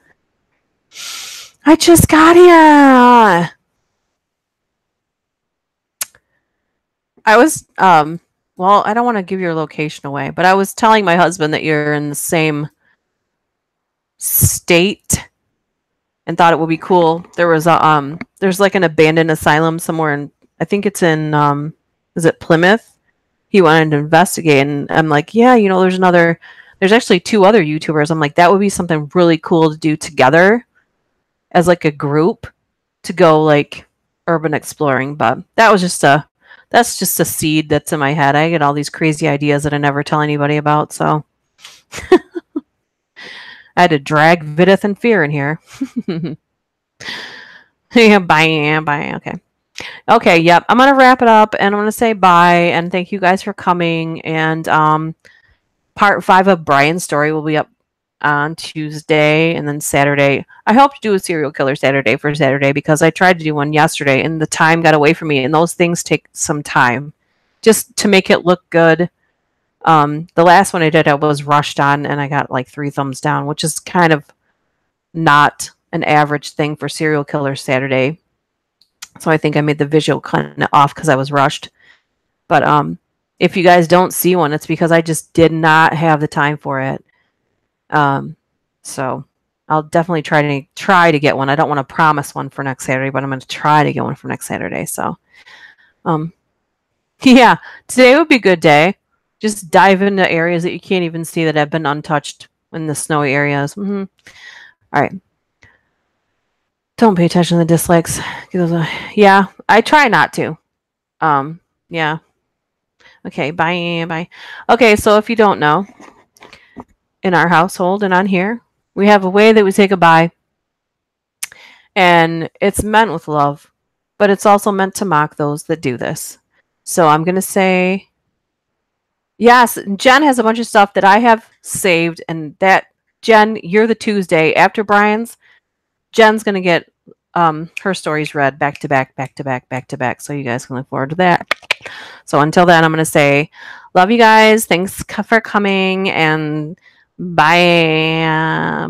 I just got here. I was, well, I don't want to give your location away, but I was telling my husband that you're in the same state and thought it would be cool. There was there's an abandoned asylum somewhere in, I think it's in, is it Plymouth? He wanted to investigate, and I'm like, yeah, there's actually 2 other YouTubers. I'm like, that would be something really cool to do together as a group to go urban exploring. But that's just a seed that's in my head. I get all these crazy ideas that I never tell anybody about, so I had to drag Vidith and Fear in here. Yeah, bye. Okay, yep. I'm gonna wrap it up and I'm gonna say bye and thank you guys for coming. And part 5 of Brian's story will be up on Tuesday and then Saturday. I hope to do a serial killer Saturday for Saturday because I tried to do one yesterday and the time got away from me, and those things take some time just to make it look good. The last one I did, I was rushed on and I got 3 thumbs down, which is kind of not an average thing for serial killer Saturday. So I think I made the visual kind of off because I was rushed. But if you guys don't see one, it's because I just did not have the time for it. So I'll definitely try to get one. I don't want to promise one for next Saturday, but I'm going to try to get one for next Saturday. So, yeah, today would be a good day. Just dive into areas that you can't even see that have been untouched in the snowy areas. All right. Don't pay attention to the dislikes. Yeah, I try not to. Yeah. Okay, bye. Okay, so if you don't know, in our household and on here, we have a way that we say goodbye. And it's meant with love, but it's also meant to mock those that do this. So I'm going to say, yes, Jen has a bunch of stuff that I have saved. And that, Jen, you're the Tuesday after Brian's. Jen's going to get her stories read back to back. So you guys can look forward to that. So until then, I'm going to say, love you guys. Thanks for coming. And bye.